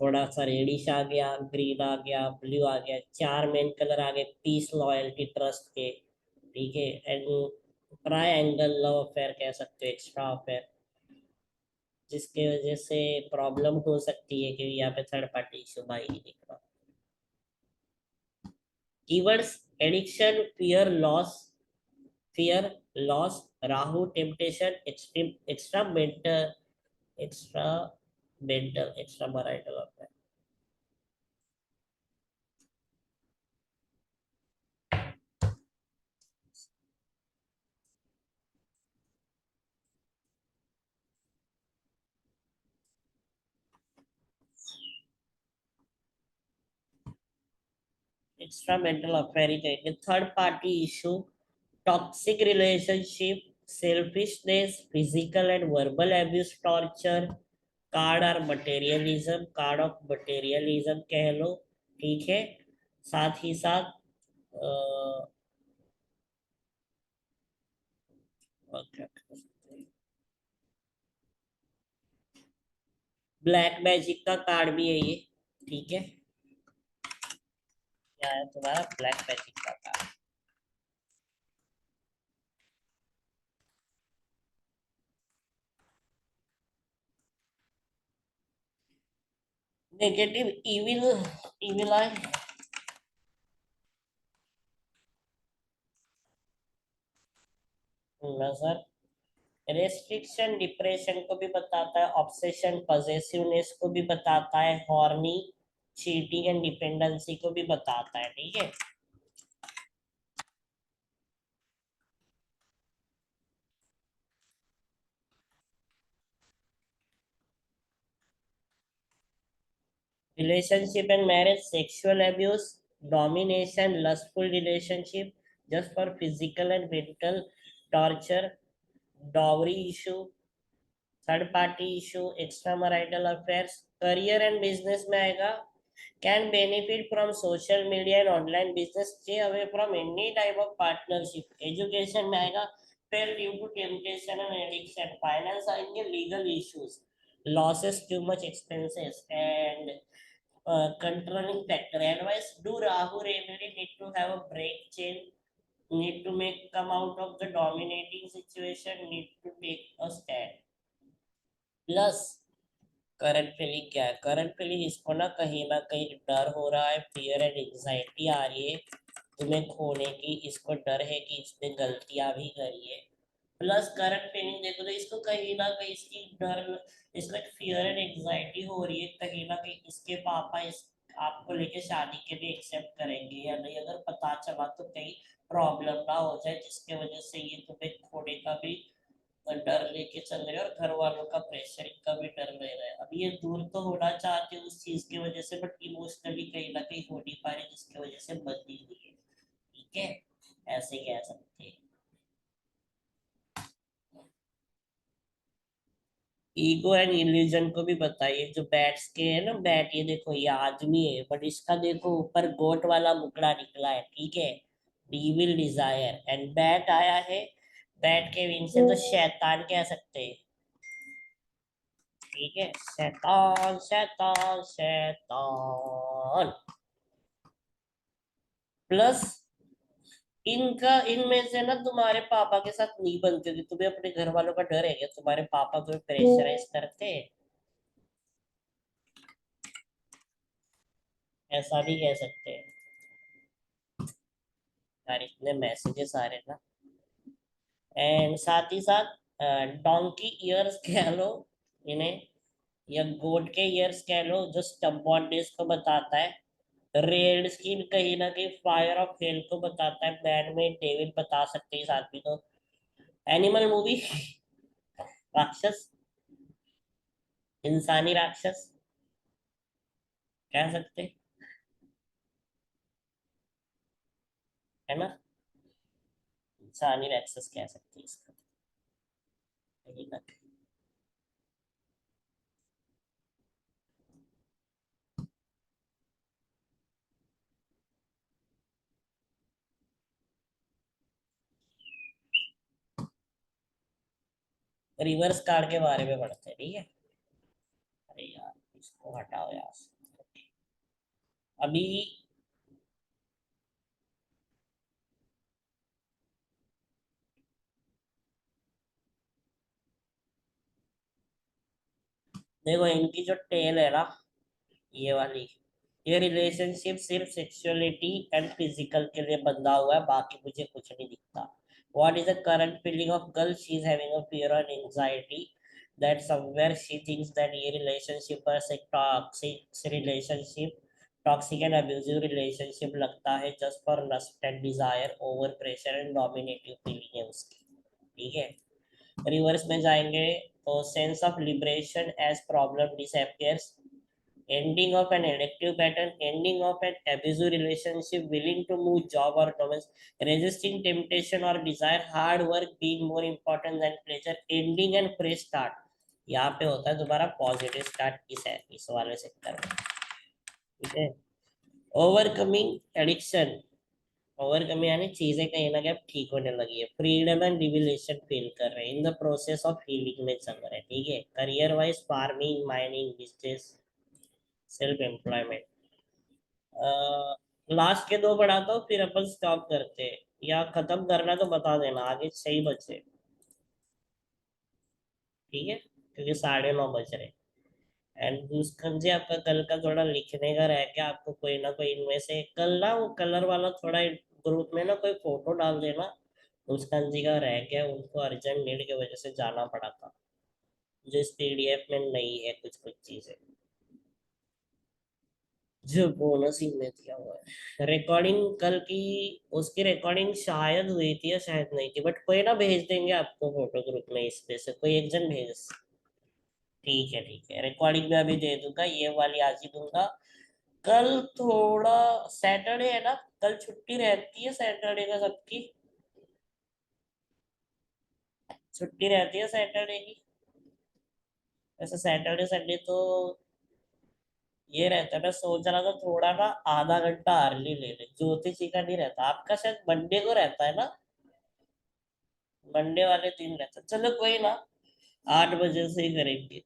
थोड़ा सा रेडिश आ गया, ग्रीन आ गया, ब्लू आ गया, चार मेन कलर आ गए पीस, लॉयल्टी, ट्रस्ट के। ठीक है, एंड ट्रायंगल लव अफेयर कह सकते हो, एक्स्ट्रा अफेयर, जिसके वजह से प्रॉब्लम हो सकती है कि यहाँ पे थर्ड पार्टी इशू भाई नहीं दिख रहा। Keywords, addiction, fear loss, Rahu, temptation, extra mental, extra extra marital affair. Extra mental affair ही कहेंगे। Third party issue, toxic relationship, selfishness, physical and verbal abuse, torture, card और मटेरियलिज्म, कार्ड ऑफ मटेरियलिज्म कह लो। ठीक है, साथ ही साथ ब्लैक मैजिक का कार्ड भी है ये। ठीक है, क्या है तुम्हारा ब्लैक मैजिक का कार्ड? नेगेटिव, इविल, इविल आई, नजर, रेस्ट्रिक्शन डिप्रेशन को भी बताता है, ऑब्सेशन पजेसिवनेस को भी बताता है, हॉर्नी, चीटिंग एंड डिपेंडेंसी को भी बताता है। ठीक है, relationship and marriage, sexual abuse, domination, lustful relationship just for physical and mental torture, dowry issue, third party issue, extra marital affairs. Career and business में आएगा can benefit from social media and online business, stay away from any type of partnership. Education में आएगा, fail due to temptation and addiction. Finance आएंगे, legal issues, losses, too much expenses, and controlling factor. Advice: do Rahu remedy, need to have a break chain, need to make come out of the dominating situation, need to take a stand. Plus current feeling क्या है? करंट फीलिंग इसको ना कहीं डर हो रहा है, फियर एंड एंजाइटी आ रही है तुम्हें खोने की, इसको डर है कि इसने गलतियां भी करी है। प्लस करंट फीलिंग देखो तो इसको कहीं ना कहीं इसकी डर, इसको एक फियर एंड एंजाइटी हो रही है कहीं ना कहीं इसके पापा इस आपको लेके शादी के लिए एक्सेप्ट करेंगे या नहीं, अगर पता चला तो कहीं प्रॉब्लम ना हो जाए जिसके वजह से ये तुम्हें खोने का भी डर लेके चल रहे हैं, और घर वालों का प्रेशर का भी डर ले रहे हैं। अब ये दूर तो होना चाहते हैं उस चीज की वजह से, बट इमोशनली कहीं ना कहीं हो नहीं पा रहे जिसकी वजह से बंदी हुई है। ठीक है, ऐसे कह सकते हैं। ईगो एंड इल्यूजन को भी बताइए। जो बैट्स के है ना, बैट, ये देखो ये आदमी है बट इसका देखो ऊपर गोट वाला मुकड़ा निकला है, ठीक है, डीविल डिजायर, एंड बैट आया है, बैट के विंग से तो शैतान कह सकते हैं। ठीक है, शैतान शैतान शैतान। प्लस इनका, इनमें से ना तुम्हारे पापा के साथ नहीं बनते थे, तुम्हें अपने घर वालों का डर है क्या? तुम्हारे पापा तुम्हें प्रेशराइज करते हैं? ऐसा भी कह सकते हैं। यार इतने मैसेजेस आ रहे हैं ना। एंड साथ ही साथ डोंकी ईयर्स कह लो इन्हें, या गोट के ईयर्स कह लो, जो स्टम्पॉन्डिस को बताता है। रेड स्किन कहीं ना कहीं फायर ऑफ हेल को बताता है, मैन में डेविल बता सकते हैं इस आदमी को। एनिमल मूवी राक्षस, इंसानी राक्षस कह सकते हैं, है ना, इंसानी राक्षस कह सकते हैं इसका कहीं ना कहीं। रिवर्स कार्ड के बारे में पढ़ते हैं, ठीक है। अरे यार इसको हटाओ यार। अभी देखो इनकी जो टेल है ना, ये वाली, ये रिलेशनशिप सिर्फ सेक्सुअलिटी एंड फिजिकल के लिए बंधा हुआ है, बाकी मुझे कुछ नहीं दिखता। What is the current feeling of girl? She is having a fear and anxiety that somewhere she thinks that ये रिलेशनशिप पर एक toxic relationship, toxic and abusive relationship लगता है, just for lust and desire, over pressure and dominative feeling है उसकी। ठीक है, रिवर्स में जाएंगे तो sense of liberation as problem disappears, ending of an addictive pattern, ending of an abusive relationship, willing to move job or domains, resisting temptation or desire, hard work being more important than pleasure, ending and fresh start। यहाँ पे होता है दोबारा पॉजिटिव स्टार्ट इस वाले सेक्टर में। ठीक है, ओवरकमिंग एडिक्शन, ओवरकमिंग यानी चीजें कहीं ना कहीं ठीक होने लगी है, फ्रीडम एंड रिविलेशन फील कर रहे हैं, in the process of healing में चल रहे हैं। ठीक है, career wise farming, mining, business, self employment. Last के दो बढ़ाता हूँ फिर अपन स्टॉप करते हैं, या खत्म करना तो बता देना आगे सही बचे। ठीक है, क्योंकि 9:30 बज रहे। एंड मुस्कान जी आपका कल का थोड़ा लिखने का रह गया, आपको कोई ना कोई इनमें से कल ना वो कलर वाला थोड़ा ग्रुप में ना कोई फोटो डाल देना। मुस्कान जी का रह गया, उनको अर्जेंट नीड की वजह से जाना पड़ा था, जो इस पीडीएफ में नहीं है कुछ कुछ चीजें, जो बोनस ही में दिया हुआ है। रिकॉर्डिंग कल की, उसकी रिकॉर्डिंग शायद हुई थी या शायद नहीं थी, बट कोई ना भेज देंगे आपको फोटो ग्रुप में, इस पे से कोई एक जन भेज। ठीक है, रिकॉर्डिंग में अभी दे दूंगा, ये वाली आज ही दूंगा। कल थोड़ा सैटरडे है ना, कल छुट्टी रहती है सैटरडे का सबकी, छुट्टी रहती है सैटरडे की। वैसे सैटरडे संडे तो ये रहता है, मैं सोच रहा था थोड़ा ना आधा घंटा अर्ली ले ले, ज्योतिष जी का नहीं रहता, आपका शायद मंडे को रहता है ना, मंडे वाले दिन रहता है। चलो कोई ना, 8 बजे से ही करेंगे,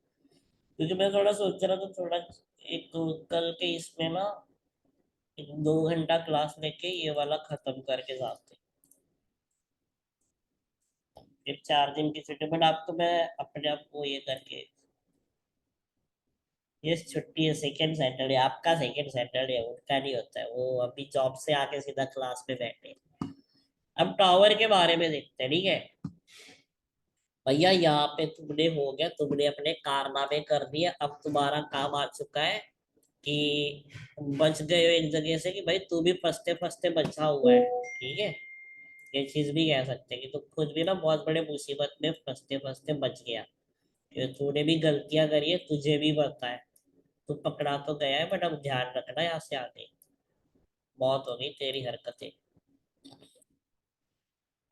क्योंकि मैं थोड़ा सोच रहा था थोड़ा एक कल के इसमें ना 2 घंटा क्लास लेके ये वाला खत्म करके जाते, फिर 4 दिन की छुट्टी, बट आपको मैं अपने आप को ये करके, ये छुट्टी है सेकेंड सैटरडे, आपका सेकेंड सैटरडे, उनका नहीं होता है, वो अभी जॉब से आके सीधा क्लास में बैठे। अब टावर के बारे में देखते हैं, ठीक है भैया, यहाँ पे तुमने हो गया, तुमने अपने कारनामे कर दिए, अब तुम्हारा काम आ चुका है कि बच गए हो एक जगह से, कि भाई तू भी फंसते फंसते बचा हुआ है, ठीक है, ये चीज भी कह सकते हैं कि तू खुद भी ना बहुत बड़े मुसीबत में फंसते फंसते बच गया, कि तूने भी गलतियां करी है, तुझे भी पता है, तू पकड़ा तो गया है, बट अब ध्यान रखना यहाँ से आगे, बहुत हो गई तेरी हरकतें।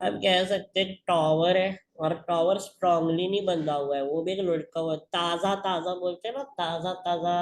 हम कह सकते हैं टॉवर है, और टॉवर स्ट्रांगली नहीं बंधा हुआ है, वो भी एक लुढ़का हुआ है, ताजा ताजा बोलते हैं ना, ताजा ताजा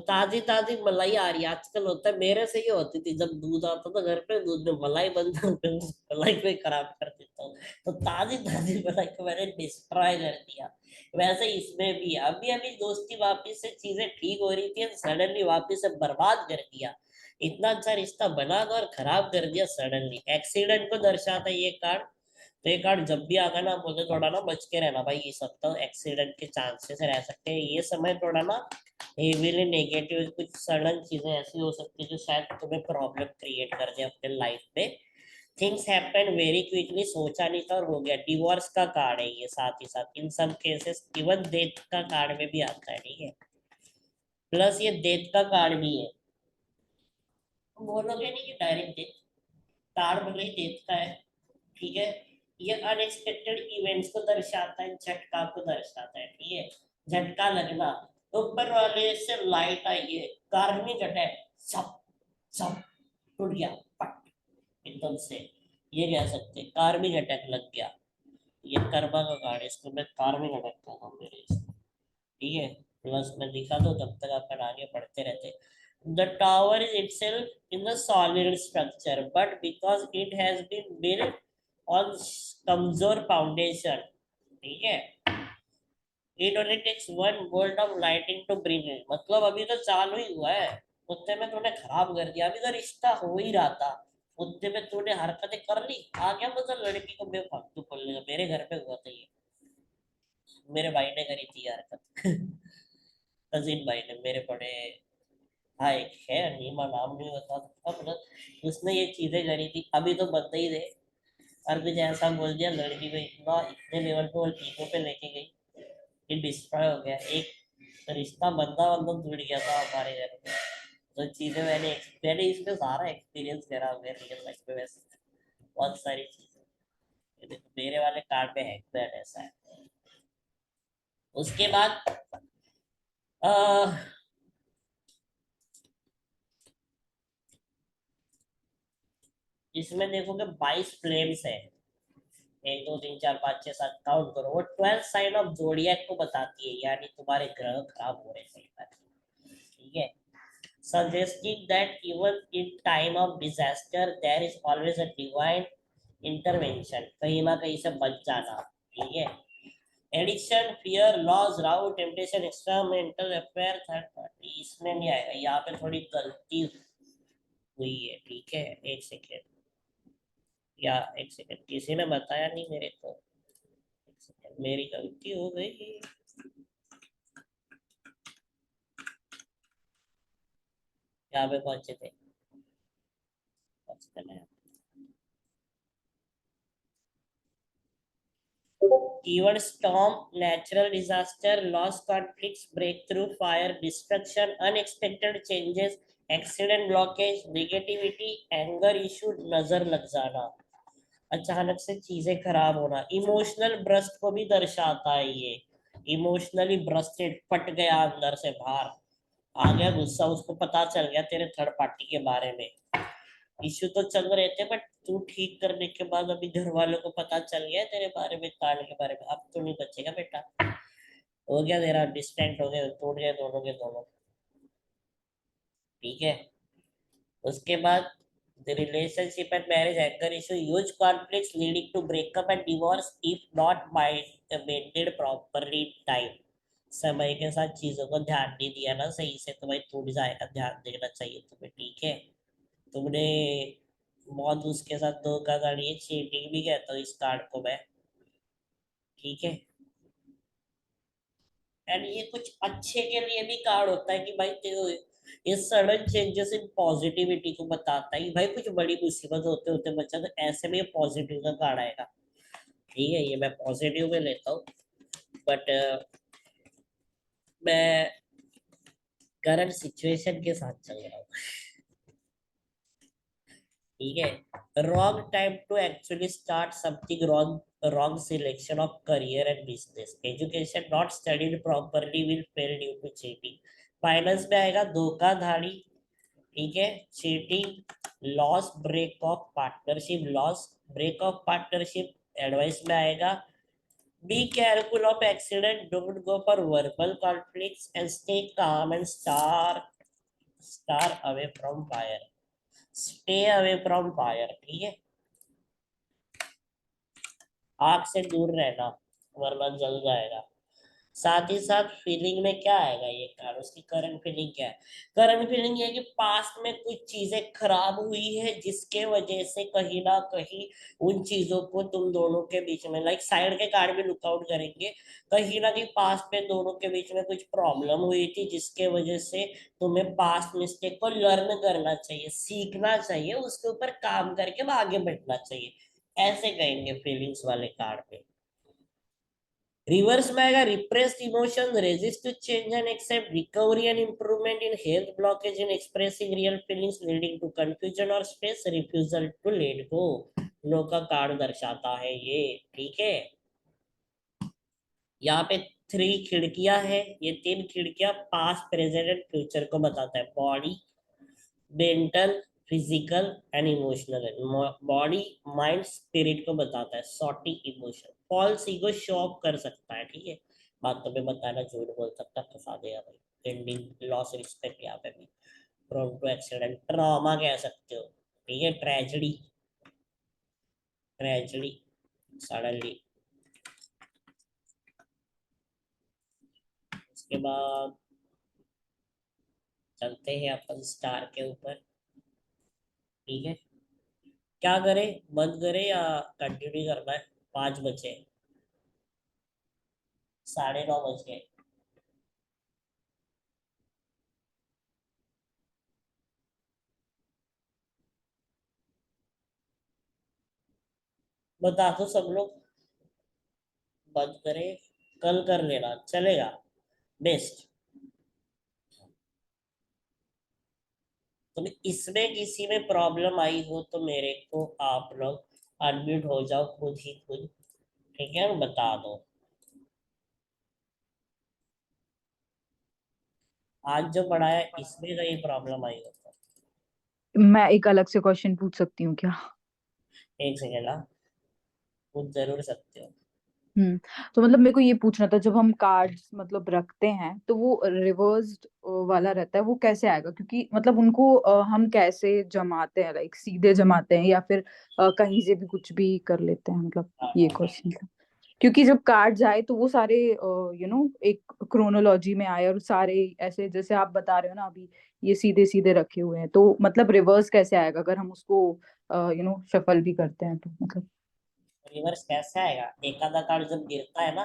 ताजी ताजी मलाई आ रही है आजकल, होता है मेरे से ही होती थी, जब दूध आता था घर पे, दूध में मलाई बनता, मलाई को ही खराब कर देता हूँ, तो ताजी ताजी मलाई को मैंने डिस्ट्रॉय कर दिया। वैसे इसमें भी अभी अभी दोस्ती वापिस से चीजें ठीक हो रही थी, सडनली वापिस से बर्बाद कर दिया, इतना अच्छा रिश्ता बना था और खराब कर दिया सडनली। एक्सीडेंट को दर्शाता है ये कार्ड, तो ये कार्ड जब भी आता ना बोलते थोड़ा ना बच के रहना भाई, ये सब तो एक्सीडेंट के चांसेस रह सकते हैं, ये समय थोड़ा ना हेवीली नेगेटिव, कुछ सडन चीजें ऐसी हो सकती है जो शायद तुम्हें प्रॉब्लम क्रिएट कर दे अपने लाइफ में। थिंग्स हैपन वेरी क्विकली, सोचा नहीं था और हो गया। डिवोर्स का कार्ड है ये, साथ ही साथ इन सम केसेस इवन डेथ का कार्ड में भी आता है, ठीक है, प्लस ये डेथ का कार्ड भी है, बोलोगे नहीं कि डायरेक्ट डेथ, कार्ड भले ही डेथ का है, ठीक है, ये अनएक्सपेक्टेड इवेंट्स को दर्शाता है, झटका को दर्शाता है, ठीक है, झटका लगना, ऊपर वाले से लाइट आई है, कार्बनिक अटैक, सब सब टूट गया, पट, एकदम से, ये कह सकते हैं कार्बनिक अटैक लग गया, ये कर्मा का कार्ड है, इसको मैं कार्बनिक अटैक कहता हूँ मेरे इसको, ठीक है, प्लस में दिखा दो, तब तक अपन आगे बढ़ते रहते। The tower is itself in a solid structure, but because it has been built on कमजोर फाउंडेशन, ठीक है, it only takes one bolt of lightning to bring it, मतलब अभी तो चालू ही हुआ है, उतने में तूने खराब कर दिया, अभी तो रिश्ता हो ही रहा था, उतने में तूने हरकतें कर ली, आ गया मतलब लड़की को बेफालतू बोलने का, मेरे घर पे हुआ था ये, मेरे भाई ने करी थी ये हरकत कजिन भाई ने, मेरे बड़े भाई है, नीमा नाम नहीं बता सकता, मतलब उसने ये चीजें करी थी, अभी तो बता ही दे, और कुछ ऐसा बोल दिया, लड़की को इतना इतने लेवल पे और पीको पे लेके गई कि डिस्ट्रॉय हो गया, एक रिश्ता बंदा बंदा जुड़ गया था हमारे घर में। तो चीजें मैंने इसमें सारा एक्सपीरियंस करा हुआ रियल लाइफ में, वैसे बहुत सारी चीजें, ये देखो मेरे वाले कार्ड में है ऐसा है। उसके बाद अह, इसमें देखोगे 22 फ्लेम्स है, 1 2 3 4 5 6 7 काउंट करो, वो 12th साइन ऑफ जोडियक को बताती है, यानी तुम्हारे ग्रह खराब हो रहे हैं, ठीक है, suggesting that even in time of disaster there is always a divine intervention, कहीं ना कहीं से बच जाना, ठीक है, addiction, fear, loss, Rahu, temptation, extra mental affair, third party, इसमें नहीं आएगा, यहाँ पे थोड़ी गलती हुई है, ठीक है, एक सेकेंड, या एक सेकेंड, किसी ने बताया नहीं मेरे को, एक सेकेंड, मेरी गलती हो गई, यहाँ पे पहुंचे थे, even storm, natural disaster, loss, conflicts, breakthrough, fire, destruction, unexpected changes, accident, blockage, negativity, anger issue, नजर लग जाना, अचानक से चीजें खराब होना, इमोशनल ब्रस्ट को भी दर्शाता है ये, इमोशनली ब्रस्टेड, फट गया अंदर से बाहर, आ गया गुस्सा, उसको पता चल गया तेरे थर्ड पार्टी के बारे में, इश्यू तो चल रहे थे बट तू ठीक करने के बाद अभी घर वालों को पता चल गया तेरे बारे में, कांड के बारे में, अब तो नहीं बचेगा बेटा, हो गया तेरा, डिस्टेंट हो गए, टूट गए दोनों के दोनों। ठीक है। उसके बाद the relationship and marriage anger issue, huge conflicts leading to breakup and divorce if not maintained properly in time। समय के साथ चीजों को ध्यान नहीं दिया ना सही से तो भाई टूट जाएगा, ध्यान देना चाहिए तुम्हें। ठीक है। तुमने बहुत उसके साथ धोखाधड़ी है, चीटिंग भी कहता हूँ इस कार्ड को मैं। ठीक है। एंड ये कुछ अच्छे के लिए भी कार्ड होता है कि भाई तेरे, ये सडन चेंजेस इन पॉजिटिविटी को बताता है कि भाई कुछ बड़ी मुसीबत होते होते बच्चा, तो ऐसे में पॉजिटिव का कार्ड आएगा। ठीक है, ये मैं पॉजिटिव में लेता हूँ। बट मैं करंट सिचुएशन के साथ चल रहा हूँ। ठीक है। Wrong time to actually start something, wrong wrong selection of career and business, education not studied properly will fail due to cheating. Finance में आएगा धोखाधड़ी। ठीक है। Cheating, loss, break of partnership, loss, break of partnership. Advice में आएगा be careful of accident, don't go for verbal conflicts and stay calm and star away from fire, stay away from fire. ठीक है। आग से दूर रहना वरना जल जाएगा। साथ ही साथ फीलिंग में क्या आएगा ये कार्ड, उसकी करंट फीलिंग क्या है। करंट फीलिंग ये है कि पास्ट में कुछ चीजें खराब हुई है जिसके वजह से कहीं ना कहीं उन चीजों को तुम दोनों के बीच में, लाइक साइड के कार्ड भी लुकआउट करेंगे, कहीं ना कहीं पास्ट में दोनों के बीच में कुछ प्रॉब्लम हुई थी जिसके वजह से तुम्हें पास्ट मिस्टेक को लर्न करना चाहिए, सीखना चाहिए, उसके ऊपर काम करके आगे बढ़ना चाहिए। ऐसे कहेंगे फीलिंग्स वाले कार्ड पे। रिवर्स में आएगा repressed emotion, resist to change and accept, recovery and improvement in health, blockage in expressing real feelings leading to confusion और stress, refusal to let go. No का कार्ड दर्शाता है ये। ठीक है। यहाँ पे 3 खिड़कियां हैं, ये 3 खिड़कियां पास्ट प्रेजेंट एंड फ्यूचर को बताता है। Body, mental, physical and emotional. Body, mind, spirit को बताता है। सॉटी emotion, false ego show off कर सकता है। ठीक है। बातों में बताना, झूठ बोल सकता है, फंसा देगा भाई। एंडिंग, लॉस रिस्पेक्ट यहाँ पे भी। प्रोन टू एक्सीडेंट, ट्रॉमा कह सकते हो। ठीक है। Tragedy, tragedy, suddenly. उसके बाद चलते हैं अपन स्टार के ऊपर। ठीक है। क्या करें, बंद करें या कंटिन्यू करना है? 5 बचे, 9:30 बज गए। बता दो सब लोग, बंद करें, कल कर लेना चलेगा, बेस्ट। तो इसमें किसी में प्रॉब्लम आई हो तो मेरे को आप लोग अनम्यूट हो जाओ खुद ही खुद। ठीक है, बता दो। आज जो पढ़ाया इसमें कहीं प्रॉब्लम आई हो तो। मैं एक अलग से क्वेश्चन पूछ सकती हूँ क्या? 1 सेकेंड, हाँ, पूछ जरूर सकते हो। हम्म। तो मतलब मेरे को ये पूछना था, जब हम कार्ड्स मतलब रखते हैं तो वो रिवर्स्ड वाला रहता है, वो कैसे आएगा? क्योंकि मतलब उनको हम कैसे जमाते हैं, लाइक सीधे जमाते हैं या फिर कहीं से भी कुछ भी कर लेते हैं, मतलब हाँ ये हाँ हाँ। क्वेश्चन था। क्योंकि जब कार्ड्स आए तो वो सारे एक क्रोनोलॉजी में आए, और सारे ऐसे जैसे आप बता रहे हो ना अभी, ये सीधे सीधे रखे हुए हैं, तो मतलब रिवर्स कैसे आएगा अगर हम उसको शफल भी करते हैं तो मतलब। रिवर्स कैसे आएगा, एक आधा कार्ड जब गिरता है ना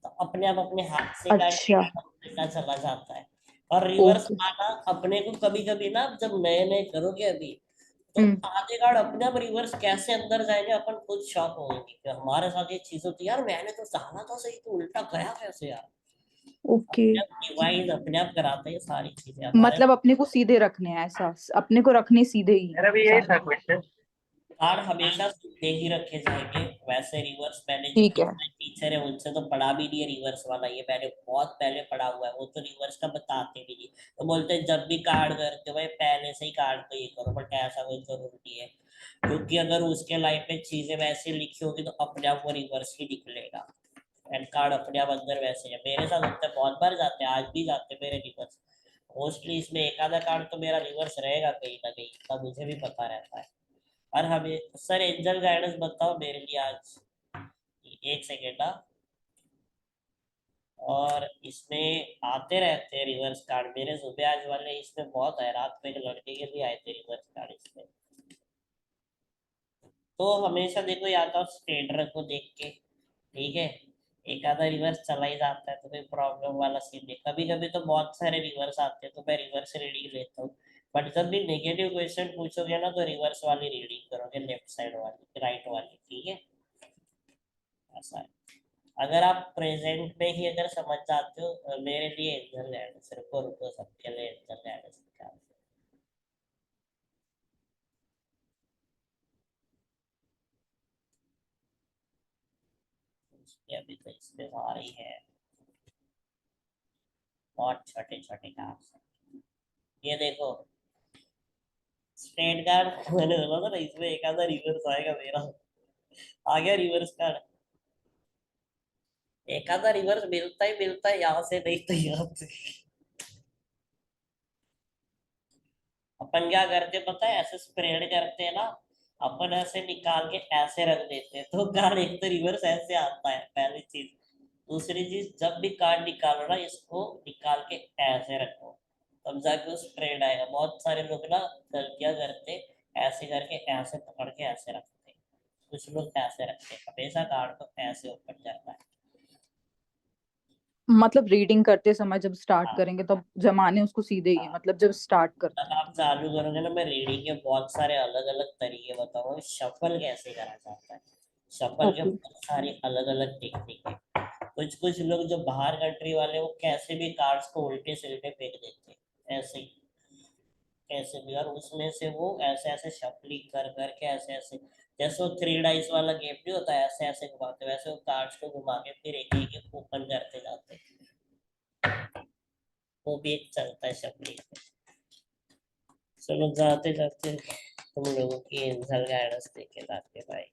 तो अपने आप अपने हाथ से कार्ड अच्छा। उल्टा चला जाता है। और रिवर्स ओके। आना अपने को कभी कभी ना, जब नए नए करोगे अभी, तो हम्म। आधे कार्ड अपने आप रिवर्स कैसे अंदर जाएंगे, अपन खुद शॉक होंगे कि हमारे साथ ये चीज होती है यार, मैंने तो जाना था सही, तो उल्टा गया कैसे यार। ओके। अपने आप डिवाइस अपने आप कराते हैं ये सारी चीजें हमारे। मतलब अपने को सीधे रखने हैं, ऐसा अपने को रखने सीधे ही मेरा भी यही था सारे। क्वेश्चन। कार्ड हमेशा सीधे ही रखे जाएंगे। वैसे रिवर्स मैंने जो ठीक है। टीचर है उनसे तो पढ़ा भी नहीं है रिवर्स वाला, ये मैंने बहुत पहले पढ़ा हुआ है, वो तो रिवर्स का बताते भी नहीं। तो बोलते हैं जब भी कार्ड करते हो भाई पहले से ही कार्ड को ये करो, बट ऐसा कोई जरूरी नहीं है। क्योंकि अगर उसके लाइफ में चीजें वैसे लिखी होगी तो अपने आप वो रिवर्स ही निकलेगा। एंड कार्ड अपने आप अंदर वैसे है, मेरे साथ होता है, बहुत बार जाते हैं, आज भी जाते हैं मेरे रिवर्स। मोस्टली इसमें एक आधा कार्ड तो मेरा रिवर्स रहेगा कहीं ना कहीं, तब मुझे भी पता रहता है। और हमें सर एंजल गाइडेंस बताओ मेरे लिए आज, एक सेकेंड ना। और इसमें आते रहते हैं रिवर्स कार्ड, मेरे सुबह आज वाले इसमें बहुत है, रात में एक लड़के के भी आए थे रिवर्स कार्ड इसमें। तो हमेशा देखो, या तो स्टेडर को देख के, ठीक है, एक आधा रिवर्स चला ही जाता है तो कोई प्रॉब्लम वाला सीन नहीं, कभी कभी तो बहुत सारे रिवर्स आते हैं तो मैं रिवर्स रीडिंग लेता हूँ। बट जब भी नेगेटिव क्वेश्चन पूछोगे ना तो रिवर्स वाली रीडिंग करोगे, लेफ्ट साइड वाली, राइट वाली, ठीक है, ऐसा है। अगर आप प्रेजेंट में ही अगर समझ जाते हो, मेरे लिए एंजल गाइडेंस, रुको रुको, सबके लिए एंजल गाइडेंस निकाल। ये अभी तो इसमें आ रही है, बहुत छोटे छोटे काम से। ये देखो, स्ट्रेट कार्ड मैंने बोला था ना, इसमें एक आधा रिवर्स आएगा मेरा, आ गया रिवर्स कार्ड। एक आधा रिवर्स मिलता है यहाँ से, नहीं तो यहाँ से। अपन क्या करते हैं पता है, ऐसे स्प्रेड करते हैं ना, अपन ऐसे निकाल के ऐसे रख देते हैं तो कार्ड एक तो रिवर्स ऐसे आता है, पहली चीज। दूसरी चीज, जब भी कार्ड निकालो ना, इसको निकाल के ऐसे रखो, तब जाके वो स्प्रेड आएगा। बहुत सारे लोग ना गलतियां करते, ऐसे करके ऐसे पकड़ के ऐसे रखते, कुछ लोग ऐसे रखते, हमेशा कार्ड को ऐसे ऊपर जाता है। मतलब रीडिंग करते समय जब स्टार्ट हाँ करेंगे तब जमाने उसको सीधे ही है, हाँ। मतलब जब स्टार्ट जब करते हैं आप चालू करोगे ना, मैं रीडिंग के बहुत सारे अलग अलग तरीके बताऊंगा, शफल कैसे करा जाता है। शफल के ओके। बहुत सारी अलग अलग टेक्निक है। कुछ कुछ लोग जो बाहर कंट्री वाले, वो कैसे भी कार्ड्स को उल्टे सीधे फेंक देते हैं, ऐसे ही, कैसे भी, और उसमें से वो ऐसे ऐसे शफलिंग कर करके ऐसे ऐसे, जैसे वो थ्री डाइस वाला गेम नहीं होता, ऐसे ऐसे घुमाते, वैसे वो कार्ड्स को घुमा के फिर एक एक ओपन करते जाते हैं। वो भी एक चलता है शफलिंग। चलो जाते जाते तुम लोगों की एंजल गाइडेंस देखे जाते भाई।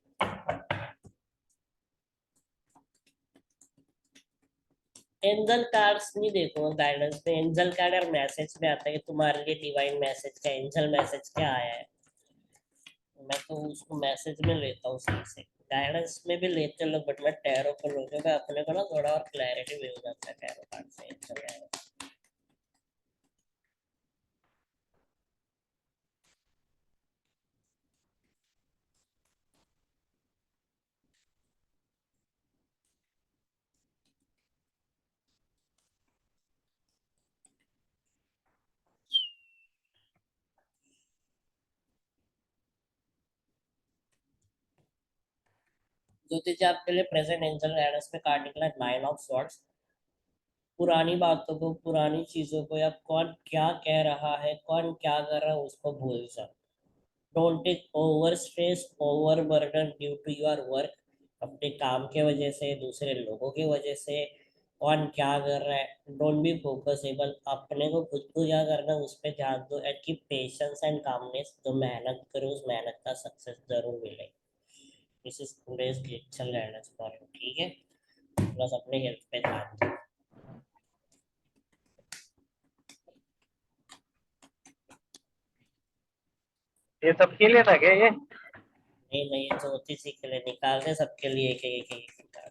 एंजल कार्ड्स नहीं देखो गाइडेंस में, एंजल कार्ड और मैसेज में आता है कि तुम्हारे लिए डिवाइन मैसेज का, एंजल मैसेज क्या आया है। मैं तो उसको मैसेज में लेता हूँ सही से, गाइडेंस में भी लेते लोग, बट मैं टैरो को लोगे अपने को ना थोड़ा और क्लैरिटी मिल जाता है टैरो कार्ड से, एंजल गाइडेंस। ज्योति जी आपके लिए प्रेजेंट एंजल गाइडेंस में कार्ड निकला है नाइन ऑफ स्वॉर्ड्स। पुरानी बातों को, पुरानी चीजों को, या कौन क्या कह रहा है, कौन क्या कर रहा है, उसको भूल जाओ। Don't take over stress, over burden due to your work, अपने काम के वजह से, दूसरे लोगों की वजह से, कौन क्या कर रहा है, डोंट बी फोकसेबल, अपने को खुद को क्या करना है उस पर ध्यान दो, एंड की पेशेंस एंड कामनेस, जो मेहनत करो उस मेहनत का सक्सेस जरूर मिलेगा। This is today's actual guidance for you, ठीक है, बस अपने हेल्थ पे ध्यान दो। ये सबके लिए था क्या ये? नहीं नहीं, ये ज्योति सी के लिए निकाल दे, सबके लिए एक एक एक निकाल।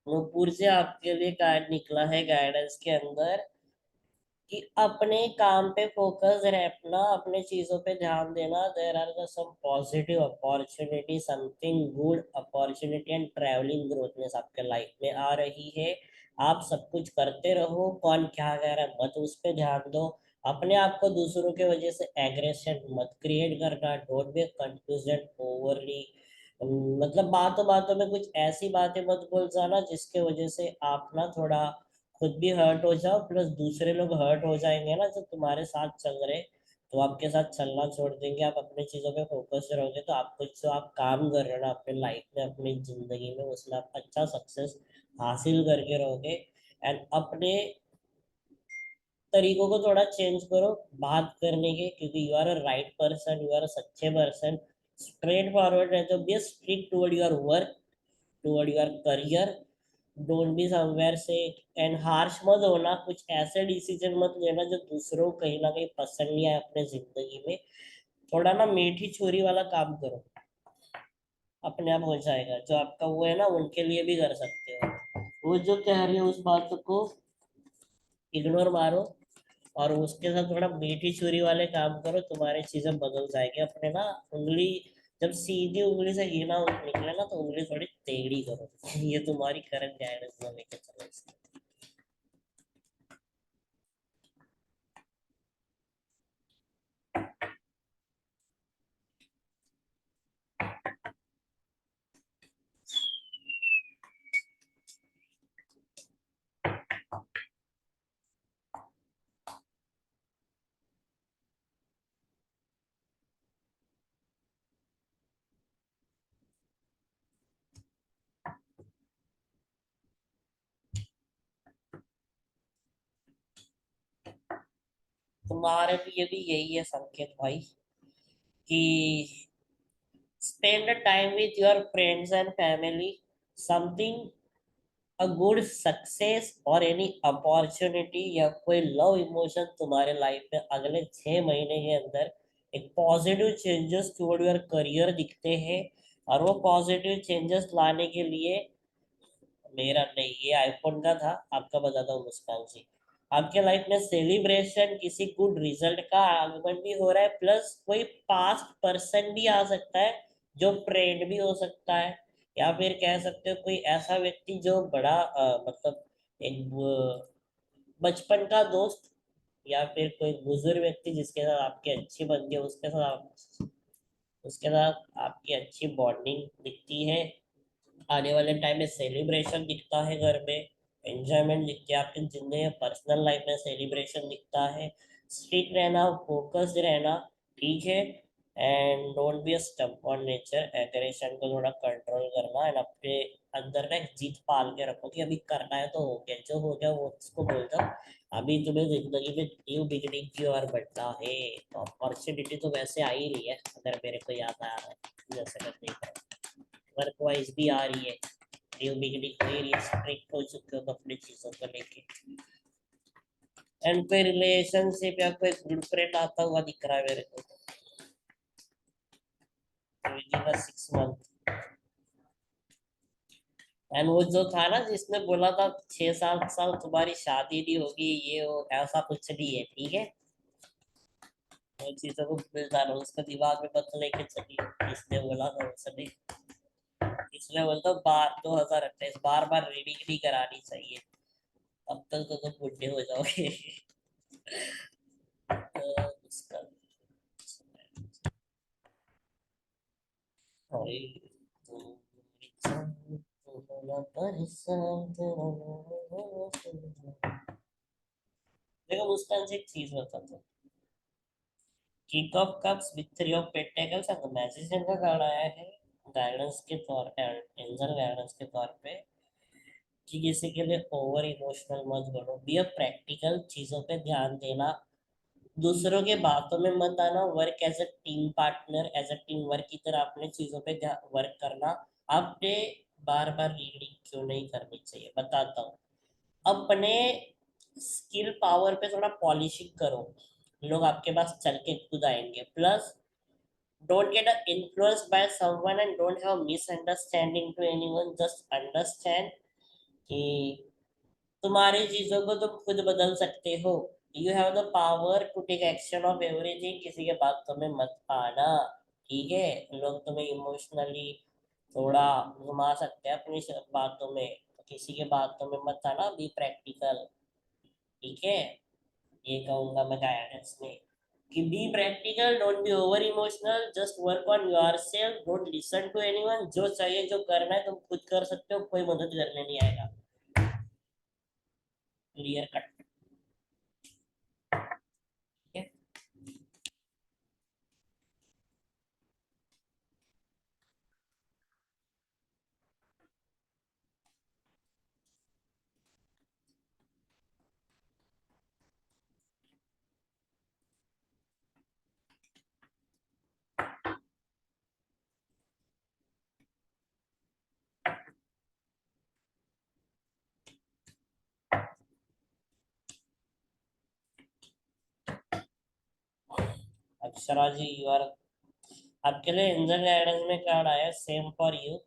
नूपुर से आपके लिए कार्ड निकला है गाइडेंस के अंदर, कि अपने काम पे फोकस रखना, अपने चीजों पे ध्यान देना, there are some positive opportunity, something good opportunity and travelling growthness आपके लाइफ में आ रही है। आप सब कुछ करते रहो, कौन क्या कह रहा है मत उस पे ध्यान दो। अपने आप को दूसरों के वजह से एग्रेशन मत क्रिएट करना, डोंट बी कंफ्यूजन ओवरली, मतलब बातों बातों में कुछ ऐसी बातें मत बोल जाना जिसके वजह से आप ना थोड़ा खुद भी हर्ट हो जाओ, प्लस दूसरे लोग हर्ट हो जाएंगे ना जो तुम्हारे साथ चल रहे, तो आपके साथ चलना छोड़ देंगे। आप अपनी चीजों पे फोकस रहोगे तो आपको जो आप काम कर रहे हो ना अपने लाइफ में, अपनी जिंदगी में, उसमें आप अच्छा सक्सेस हासिल करके रहोगे। एंड अपने तरीकों को थोड़ा चेंज करो बात करने के, क्योंकि you are a right person, you are a सच्चे पर्सन। स्ट्रेट फॉरवर्ड रहते हो, be strict toward your work, toward your career. Don't be somewhere से एंड हार्श मत होना, कुछ ऐसे डिसीजन मत लेना जो दूसरों को कहीं ना कहीं पसंद नहीं आए अपने जिंदगी में। थोड़ा ना मीठी छुरी वाला काम करो, अपने आप हो जाएगा। जो आपका वो है ना उनके लिए भी कर सकते हो। वो जो कह रही है उस बात को इग्नोर मारो और उसके साथ थोड़ा मीठी छुरी वाले काम करो, तुम्हारी चीजें बदल जाएगी। अपने ना उंगली, जब सीधी उंगली से घी ना निकले ना तो उंगली थोड़ी टेढ़ी करो। ये तुम्हारी करंट गाइडेंस में लेके चलो इसको। तुम्हारे लिए भी यही है संकेत भाई, कि spend a time with your friends and family, something a good success और एनी अपॉर्चुनिटी या कोई लव इमोशन तुम्हारे लाइफ में अगले 6 महीने के अंदर एक positive changes toward your career दिखते हैं। और वो पॉजिटिव चेंजेस लाने के लिए, मेरा नहीं ये आईफोन का था, आपका बताता हूँ मुस्कान जी। आपके लाइफ में सेलिब्रेशन किसी गुड रिजल्ट का आगमन भी हो रहा है, प्लस कोई पास्ट पर्सन भी आ सकता है जो फ्रेंड भी हो सकता है, या फिर कह सकते हो कोई ऐसा व्यक्ति जो बड़ा मतलब एक बचपन का दोस्त, या फिर कोई बुजुर्ग व्यक्ति जिसके साथ आपकी अच्छी बनती है, उसके साथ आपकी अच्छी बॉन्डिंग दिखती है। आने वाले टाइम में सेलिब्रेशन दिखता है घर में, एंजॉयमेंट दिखती है आपकी जिंदगी में, पर्सनल लाइफ में सेलिब्रेशन दिखता है। स्ट्रिक्ट रहना, फोकस्ड रहना, ठीक है। And don't be a stubborn nature, aggression को थोड़ा कंट्रोल करना एंड अपने अंदर ना एक जीत पाल के रखो कि अभी करना है तो हो गया, जो हो गया वो उसको बोल दो। अभी तुम्हें जिंदगी में न्यू बिगिनिंग की ओर बढ़ना है, तो अपॉर्चुनिटी तो वैसे आ ही रही है, अगर मेरे को याद आ रहा है जैसे मैं देख रहा हूँ, वर्क वाइज भी आ रही है, न्यू बिगिनिंग हो रही है, स्ट्रिक्ट हो चुके हो अपनी चीजों को लेके। एंड कोई रिलेशनशिप या कोई गुड फ्रेंड आता हुआ दिख रहा है मेरे को, 6 मंथ। एंड वो जो था ना जिसने बोला था 6-7 साल तुम्हारी शादी नहीं होगी, ये हो, ऐसा कुछ नहीं है, ठीक है। वो चीजों को भूल जाना, उसका दिमाग में मत लेके चलिए, इसने बोला था उसने। इसलिए बोलता हूँ बार 2028 बार बार रीडिंग नहीं करानी चाहिए, अब तक तो तुम बुढ़े हो जाओगे। उसका अरे देखो मुस्कान से एक चीज बताता हूँ, kick off cups with 3 of pentacles and magician का कार्ड आया है गाइडेंस के तौर पे, एंजल गाइडेंस के तौर पे, कि किसी के लिए ओवर इमोशनल मत बनो, बी अ प्रैक्टिकल, चीजों पे ध्यान देना, दूसरों के बातों में मत आना, work as a team partner, as a team work की तरह अपने चीजों पे वर्क करना। आपने बार बार रीडिंग क्यों नहीं करनी चाहिए बताता हूँ, अपने स्किल पावर पे थोड़ा पॉलिशिंग करो, लोग आपके पास चल के खुद आएंगे। Plus don't get influenced by someone and don't have misunderstanding to anyone, just understand कि तुम्हारी चीजों को तुम खुद बदल सकते हो। You have the power to take action of everything, किसी के बातों में मत आना, ठीक है। लोग तुम्हें इमोशनली थोड़ा घुमा सकते हैं अपनी बातों में, तो किसी के बातों में मत आना, बी प्रैक्टिकल, ठीक है। ये कहूंगा मैं गाइडेंस में। कि be practical, don't be over emotional, just work on yourself, don't listen to anyone. जो चाहिए जो करना है तुम खुद कर सकते हो, कोई मदद करने नहीं आएगा। Clear cut. Akshara ji, you are, आपके लिए एंजल गाइडेंस में कार्ड आया, सेम फॉर यू।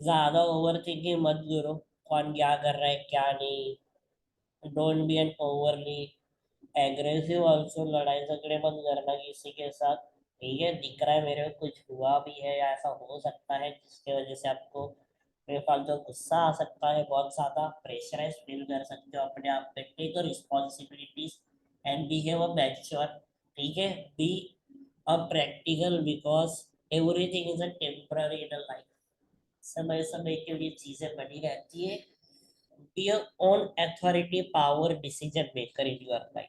ज्यादा ओवर थिंकिंग मत करो, कौन क्या कर रहा है क्या नहीं। Don't be an overly aggressive also, लड़ाई झगड़े मत करना किसी के साथ। ठीक है, दिख रहा है मेरे को कुछ हुआ भी है या ऐसा हो सकता है जिसके वजह से आपको बेफालतू गुस्सा आ सकता है, बहुत ज्यादा प्रेशराइज फील कर सकते हो अपने आप पे। Take responsibilities and behave mature. ठीक है, be a practical, because everything is a temporary in life. समय समय के लिए चीजें बनी रहती है। Be your own authority, power, decision maker in your life.